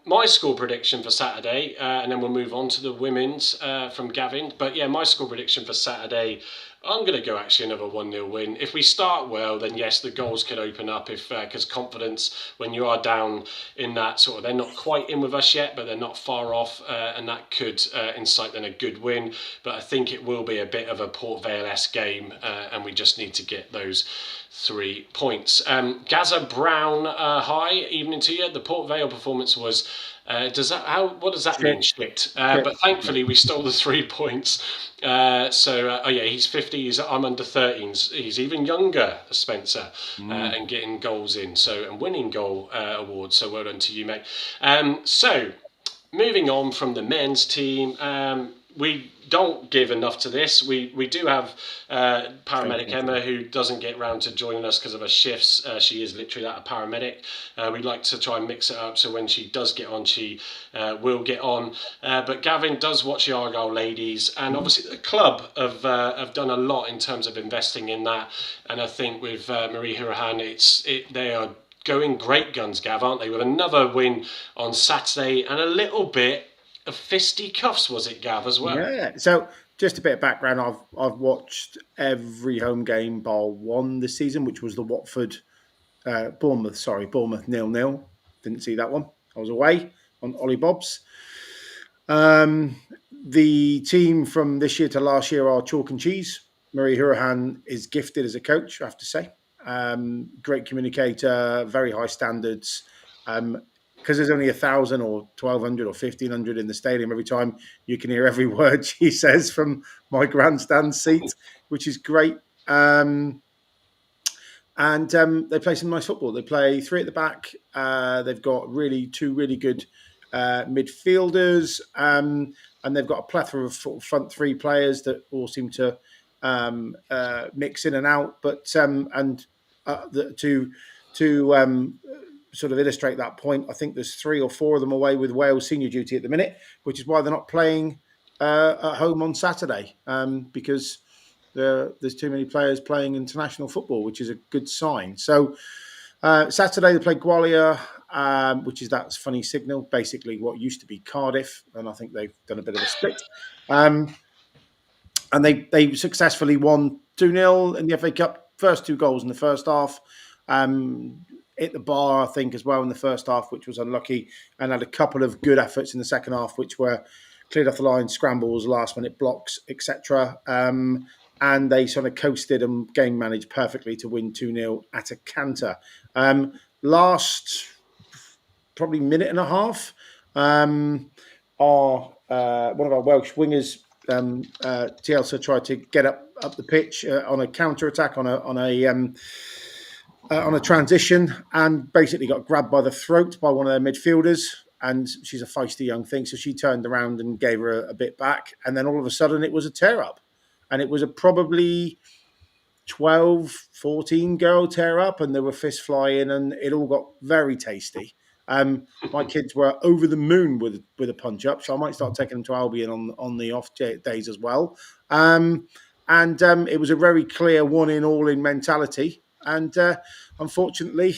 my score prediction for Saturday, and then we'll move on to the women's from Gavin. But my score prediction for Saturday, I'm going to go actually another 1-0 win. If we start well, then yes, the goals could open up. Because confidence, when you are down in that sort of, they're not quite in with us yet, but they're not far off, and that could incite then a good win. But I think it will be a bit of a Port Vale-esque game, and we just need to get those 3 points. Gaza Brown, hi, evening to you. The Port Vale performance was. What does that mean? Shit. But thankfully we stole the 3 points. He's 50. I'm under 13s. He's even younger, Spencer, and getting goals in. And winning goal awards. So well done to you, mate. So moving on from the men's team, we don't give enough to this. We do have paramedic Emma, who doesn't get round to joining us because of her shifts. She is literally a paramedic. We'd like to try and mix it up so when she does get on, she will get on. But Gavin does watch the Argyle ladies, and obviously the club have done a lot in terms of investing in that. And I think with Marie Hurahan, they are going great guns, Gav, aren't they? With another win on Saturday and a little bit of fisticuffs, was it, Gav, as well? Yeah. So just a bit of background. I've watched every home game bar one this season, which was the Bournemouth 0-0. Didn't see that one. I was away on Ollie Bob's. The team from this year to last year are chalk and cheese. Marie Hurahan is gifted as a coach, I have to say. Great communicator, very high standards. because there's only 1,000 or 1,200 or 1,500 in the stadium every time, you can hear every word she says from my grandstand seat, which is great. And they play some nice football. They play three at the back. They've got two really good midfielders, and they've got a plethora of front three players that all seem to mix in and out. But to sort of illustrate that point, I think there's 3 or 4 of them away with Wales senior duty at the minute, which is why they're not playing at home on Saturday, because there's too many players playing international football, which is a good sign. So Saturday they play Gwalior, which is that funny signal, basically what used to be Cardiff, and I think they've done a bit of a split. And they successfully won 2-0 in the FA Cup. First 2 goals in the first half. Hit the bar, I think, as well in the first half, which was unlucky, and had a couple of good efforts in the second half, which were cleared off the line, scrambles, last-minute blocks, etc. And they sort of coasted and game managed perfectly to win 2-0 at a canter. Last probably minute and a half, one of our Welsh wingers, Tielsa, tried to get up the pitch on a counter attack on a transition, and basically got grabbed by the throat by one of their midfielders. And she's a feisty young thing, so she turned around and gave her a bit back. And then all of a sudden, it was a tear up, and it was a probably 12, 14 girl tear up, and there were fists flying, and it all got very tasty. My kids were over the moon with a punch up, so I might start taking them to Albion on the off days as well. And it was a very clear 1-in, all-in mentality. And unfortunately,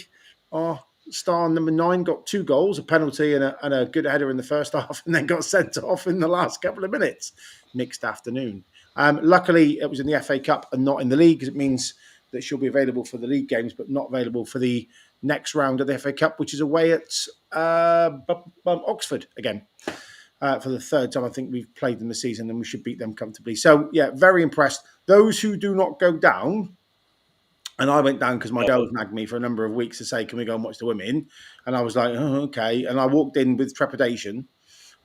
our star number 9 got 2 goals, a penalty and a good header in the first half, and then got sent off in the last couple of minutes. Mixed afternoon. Luckily, it was in the FA Cup and not in the league, because it means that she'll be available for the league games, but not available for the next round of the FA Cup, which is away at Oxford again. For the 3rd time I think we've played them this season, and we should beat them comfortably. So, yeah, very impressed. Those who do not go down, and I went down because my girls nagged me for a number of weeks to say, can we go and watch the women? And I was like, oh, okay. And I walked in with trepidation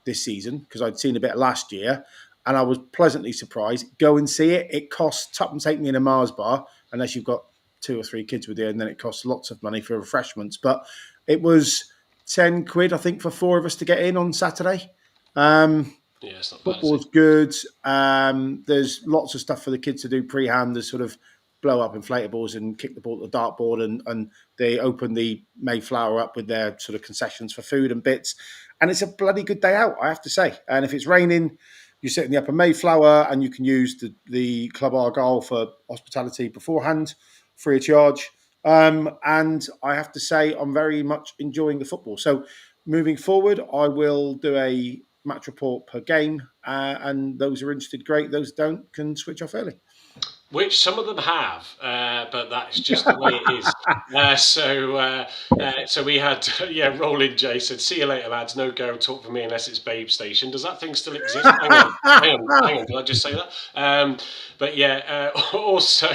this season because I'd seen a bit last year, and I was pleasantly surprised. Go and see it. It costs tuppence halfpenny in a Mars bar, unless you've got 2 or 3 kids with you, and then it costs lots of money for refreshments. But it was £10, I think, for 4 of us to get in on Saturday. It's not bad. Football's good. There's lots of stuff for the kids to do pre-hand. There's sort of blow up inflatables and kick the ball at the dartboard, and they open the Mayflower up with their sort of concessions for food and bits. And it's a bloody good day out, I have to say. And if it's raining, you sit in the upper Mayflower, and you can use the Club Argyle for hospitality beforehand, free of charge. And I have to say, I'm very much enjoying the football. So moving forward, I will do a match report per game, and those who are interested, great. Those who don't can switch off early. Which some of them have, but that's just the way it is. So we had, Rolling J said, see you later, lads. No girl talk for me unless it's Babe Station. Does that thing still exist? Hang on. Did I just say that? Also,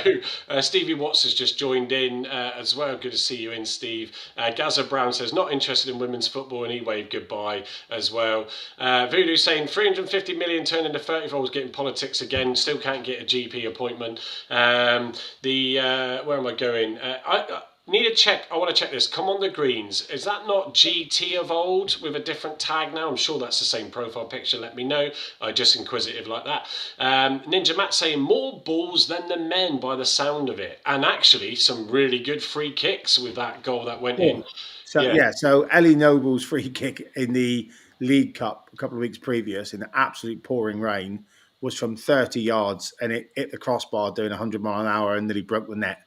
Stevie Watts has just joined in as well. Good to see you in, Steve. Gaza Brown says, not interested in women's football, and he waved goodbye as well. Voodoo saying, 350 million turned into 30-year-olds getting politics again. Still can't get a GP appointment. Where am I going? I need to check. I want to check this. Come on the Greens. Is that not GT of old with a different tag now? I'm sure that's the same profile picture. Let me know. I'm just inquisitive like that. Ninja Matt saying more balls than the men by the sound of it, and actually some really good free kicks with that goal that went in. So Ellie Noble's free kick in the League Cup a couple of weeks previous in the absolute pouring rain was from 30 yards, and it hit the crossbar doing 100 miles an hour and nearly broke the net.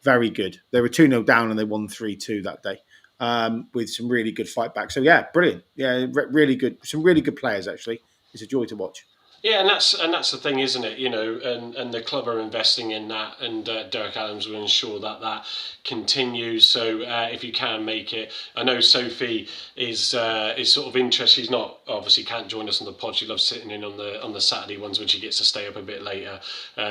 Very good. They were 2-0 down and they won 3-2 that day with some really good fight back. So, yeah, brilliant. Yeah, really good. Some really good players, actually. It's a joy to watch. Yeah, and that's the thing, isn't it? And the club are investing in that, and Derek Adams will ensure that continues. So if you can make it, I know Sophie is sort of interested. She's not obviously can't join us on the pod. She loves sitting in on the Saturday ones when she gets to stay up a bit later.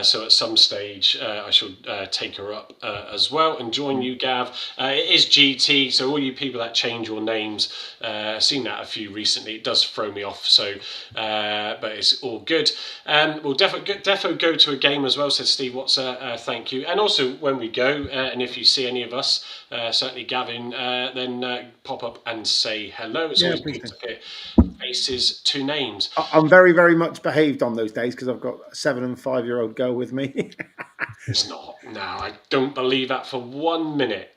So at some stage, I shall take her up as well and join you, Gav. It is GT, so all you people that change your names, I've seen that a few recently. It does throw me off. So, but it's all good. We'll defo go to a game as well, says Steve Watson. Thank you. And also when we go, and if you see any of us, certainly Gavin, then pop up and say hello. It's always good to get faces to names. I'm very, very much behaved on those days because I've got a 7 and 5-year-old girl with me. It's not. No, I don't believe that for 1 minute.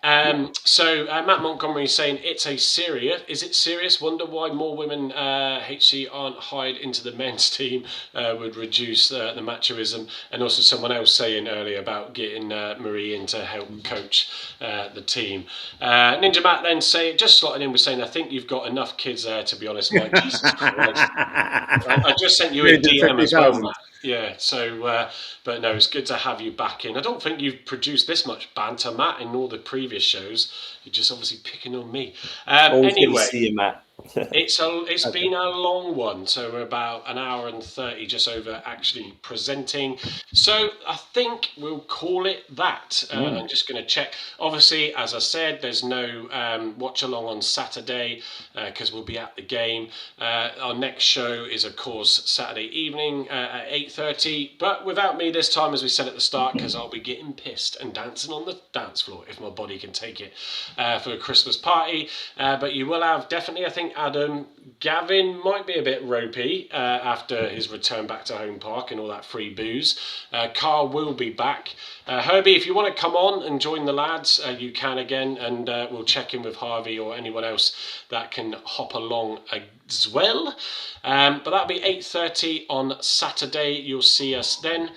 So Matt Montgomery is saying it's a serious. Is it serious? Wonder why more women HC aren't hired into the men's team would reduce the machoism. And also someone else saying earlier about getting Marie in to help coach the team. Ninja Matt then just slotting in with saying, I think you've got enough kids there, to be honest, Mike. Jesus Christ. I just sent you a DM as well, Matt. Yeah, so, but no, it's good to have you back in. I don't think you've produced this much banter, Matt, in all the previous shows. You're just obviously picking on me. Anyway, see you, Matt. It's been a long one, so we're about an hour and 30 just over actually presenting. So I think we'll call it that. I'm just going to check. Obviously, as I said, there's no watch along on Saturday because we'll be at the game. Our next show is, of course, Saturday evening at 8:30, but without me this time, as we said at the start, because I'll be getting pissed and dancing on the dance floor if my body can take it for a Christmas party. But you will have definitely, I think, Adam, Gavin might be a bit ropey after his return back to Home Park and all that free booze. Carl will be back. Herbie, if you want to come on and join the lads, you can again, and we'll check in with Harvey or anyone else that can hop along as well. But that'll be 8:30 on Saturday. You'll see us then,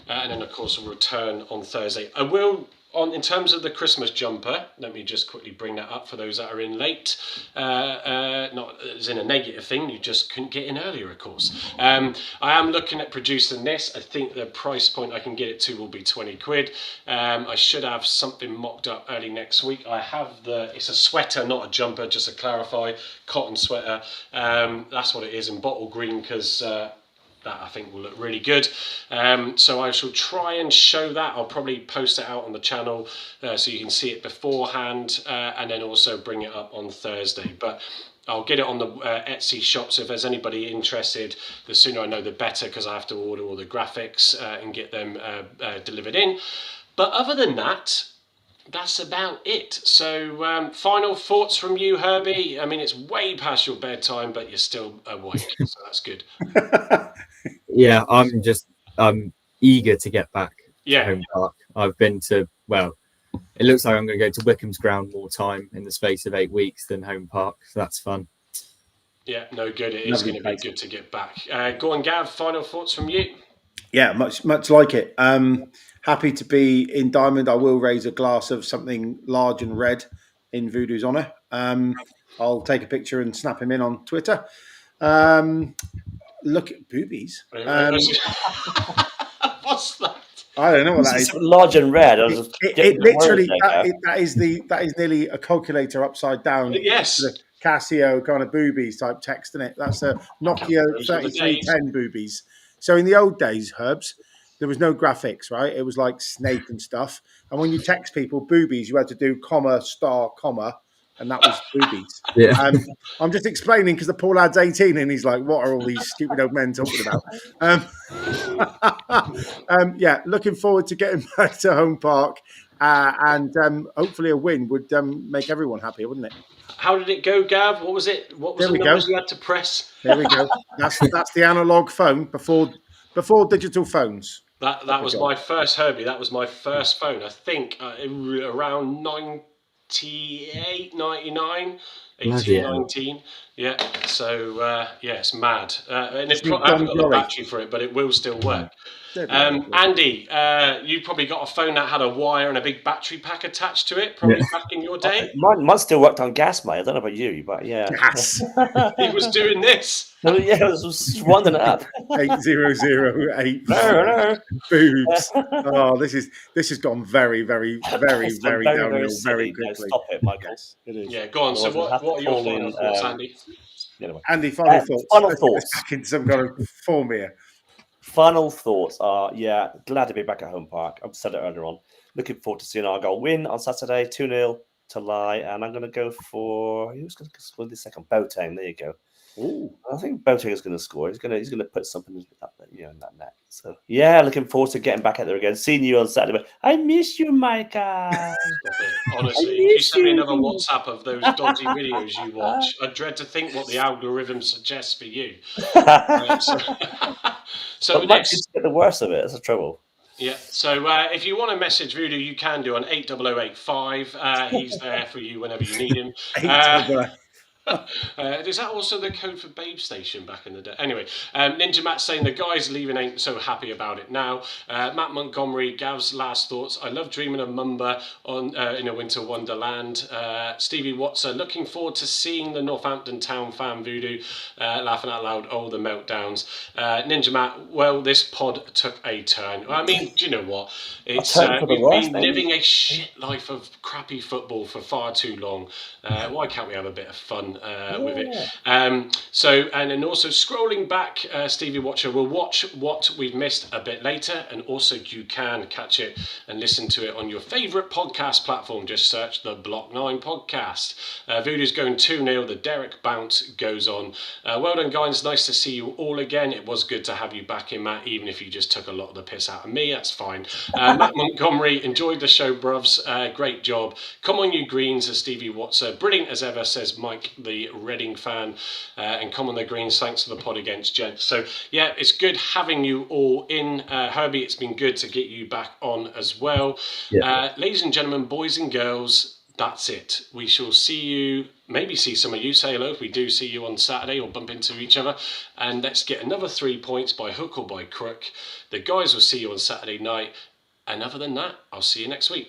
and then of course we'll return on Thursday. I will. In terms of the Christmas jumper, let me just quickly bring that up for those that are in late. Not as in a negative thing, you just couldn't get in earlier, of course. I am looking at producing this. I think the price point I can get it to will be 20 quid. I should have something mocked up early next week. I have it's a sweater, not a jumper, just to clarify, cotton sweater. That's what it is in bottle green because that I think will look really good. So I shall try and show that. I'll probably post it out on the channel so you can see it beforehand and then also bring it up on Thursday. But I'll get it on the Etsy shop, so if there's anybody interested, the sooner I know the better, because I have to order all the graphics and get them delivered in. But other than that, that's about it. So final thoughts from you, Herbie. I mean, it's way past your bedtime, but you're still awake, so that's good. Yeah, I'm eager to get back to Home Park. I've been to, well, it looks like I'm going to go to Wickham's ground more time in the space of 8 weeks than Home Park, so that's fun. Yeah, no, good. It is going to be good to get back. Go on, Gav, final thoughts from you? Yeah, much like it. Happy to be in Diamond. I will raise a glass of something large and red in Voodoo's honour. I'll take a picture and snap him in on Twitter. Look at boobies. What's that? I don't know what that is. Large and red. It literally that is nearly a calculator upside down. Yes. The Casio kind of boobies type text, isn't it? That's a Nokia 3310 boobies. So in the old days, Herbs, there was no graphics, right? It was like Snake and stuff. And when you text people boobies, you had to do comma, star, comma, and that was boobies. Yeah. I'm just explaining because the poor lad's 18 and he's like, what are all these stupid old men talking about? Yeah, looking forward to getting back to Home Park and hopefully a win would make everyone happy, wouldn't it? How did it go, Gav? What was it? What was the numbers you had to press? There we go. That's the analog phone before digital phones. That was my first, Herbie. That was my first phone. I think around 98, 99. 1819. Yeah, so it's mad. And I haven't got the battery for it, but it will still work. Andy, you probably got a phone that had a wire and a big battery pack attached to it, probably back in your day. Mine still worked on gas, mate. I don't know about you, but yeah. Gas. He was doing this. Yeah, I was winding it up. 8008. No. Boobs. Oh, this has gone very, very, very, very downhill very quickly. No, stop it, Michael. Yes. It is. Yeah, go on. So what are your final thoughts, Andy? Anyway. Andy, final thoughts. Final thoughts. Back in some kind of form here. Final thoughts are, glad to be back at home park. I've said it earlier on. Looking forward to seeing Argyle win on Saturday, 2-0 to Lie. And I'm going to go for, who's going to score this second? Boateng, there you go. Ooh. I think Boateng is going to score. He's going to put something in that net. So looking forward to getting back out there again. Seeing you on Saturday. I miss you, Micah. Honestly, if you send me another WhatsApp of those dodgy videos you watch, I dread to think what the algorithm suggests for you. So next, get the worst of it. That's the trouble. Yeah. So if you want to message Voodoo, you can do on 80085. He's there for you whenever you need him. Is that also the code for Babe Station back in the day? Anyway, Ninja Matt saying the guys leaving ain't so happy about it now. Matt Montgomery, Gav's last thoughts. I love dreaming of Mumba on in a winter wonderland. Stevie Watson, looking forward to seeing the Northampton Town fan Voodoo. Laughing out loud, the meltdowns. Ninja Matt, well, this pod took a turn. I mean, do you know what? It's we've been living a shit life of crappy football for far too long. Why can't we have a bit of fun with it? And then also scrolling back, Stevie Watcher will watch what we've missed a bit later, and also you can catch it and listen to it on your favourite podcast platform. Just search the Block 9 podcast. Voodoo's going 2-0. The Derek bounce goes on. Well done, guys. Nice to see you all again. It was good to have you back in, Matt, even if you just took a lot of the piss out of me. That's fine. Matt Montgomery, enjoyed the show, bruvs. Great job. Come on, you Greens, as Stevie Watson. Brilliant as ever, says Mike, the Reading fan. And come on, the Greens. Thanks for the pod against gents. So, it's good having you all in. Herbie, it's been good to get you back on as well. Ladies and gentlemen, boys and girls, that's it. We shall see you, maybe see some of you, say hello if we do see you on Saturday or bump into each other. And let's get another 3 points by hook or by crook. The guys will see you on Saturday night. And other than that, I'll see you next week.